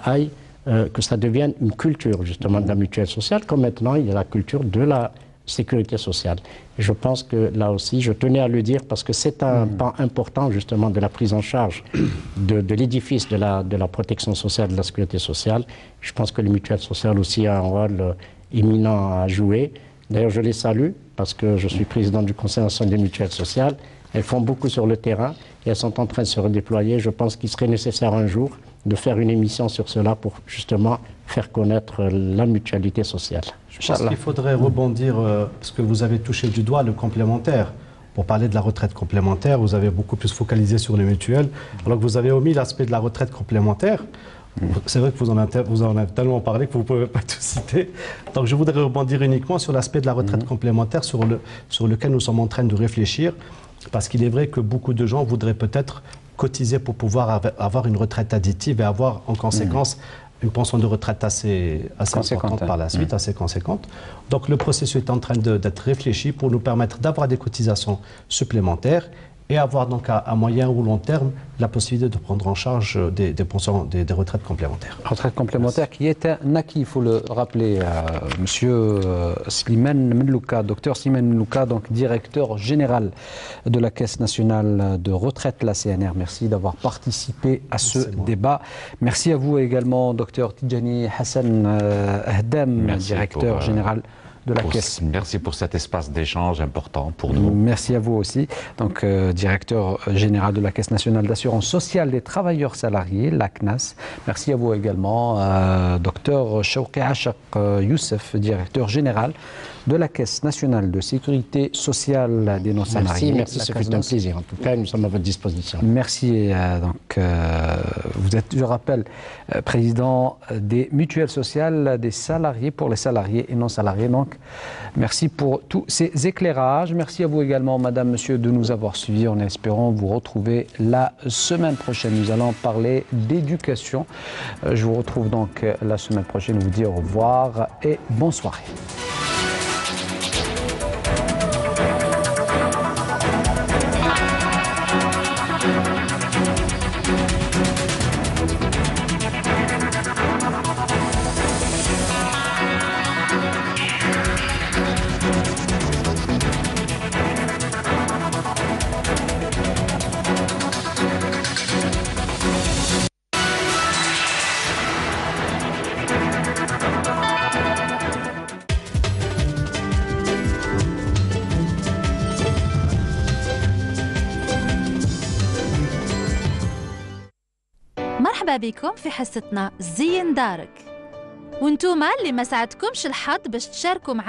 devienne une culture justement de la mutuelle sociale, comme maintenant il y a la culture de la sécurité sociale. Et je pense que là aussi, je tenais à le dire parce que c'est un pan important justement de la prise en charge de l'édifice de la protection sociale, de la sécurité sociale. Je pense que les mutuelles sociales aussi ont un rôle éminent à jouer. D'ailleurs, je les salue parce que je suis président du Conseil national des mutuelles sociales. Elles font beaucoup sur le terrain et elles sont en train de se redéployer. Je pense qu'il serait nécessaire un jour de faire une émission sur cela pour justement faire connaître la mutualité sociale. Je pense qu'il faudrait rebondir, parce que vous avez touché du doigt le complémentaire. Pour parler de la retraite complémentaire, vous avez beaucoup plus focalisé sur les mutuelles, alors que vous avez omis l'aspect de la retraite complémentaire. C'est vrai que vous en avez tellement parlé que vous ne pouvez pas tout citer. Donc je voudrais rebondir uniquement sur l'aspect de la retraite complémentaire sur lequel nous sommes en train de réfléchir, parce qu'il est vrai que beaucoup de gens voudraient peut-être cotiser pour pouvoir avoir une retraite additive et avoir en conséquence une pension de retraite assez importante par la suite, assez conséquente. Donc le processus est en train d'être réfléchi pour nous permettre d'avoir des cotisations supplémentaires et avoir donc à moyen ou long terme la possibilité de prendre en charge des pensions, des retraites complémentaires. Retraite complémentaire qui est un acquis, il faut le rappeler, monsieur Slimane Menlouka, docteur Slimane Menlouka, donc directeur général de la Caisse nationale de retraite, la CNR. Merci d'avoir participé à ce débat. Merci à vous également, docteur Tidjani Hassan Ahdam, directeur général de la Caisse. Merci pour cet espace d'échange important pour nous. Merci à vous aussi. Donc, directeur général de la Caisse nationale d'assurance sociale des travailleurs salariés, la CNAS. Merci à vous également, docteur Chouki Achak Youssef, directeur général de la Caisse nationale de sécurité sociale des non-salariés. Merci, ce fut un plaisir. En tout cas, nous sommes à votre disposition. Merci. Vous êtes, je rappelle, président des mutuelles sociales des salariés pour les salariés et non-salariés. Donc, merci pour tous ces éclairages. Merci à vous également, madame, monsieur, de nous avoir suivis. En espérant vous retrouver la semaine prochaine. Nous allons parler d'éducation. Je vous retrouve donc la semaine prochaine. Je vous dis au revoir et bonne soirée. مرحبا بكم في حصتنا زين دارك، وانتوما اللي ما ساعدكمش الحظ باش تشاركوا مع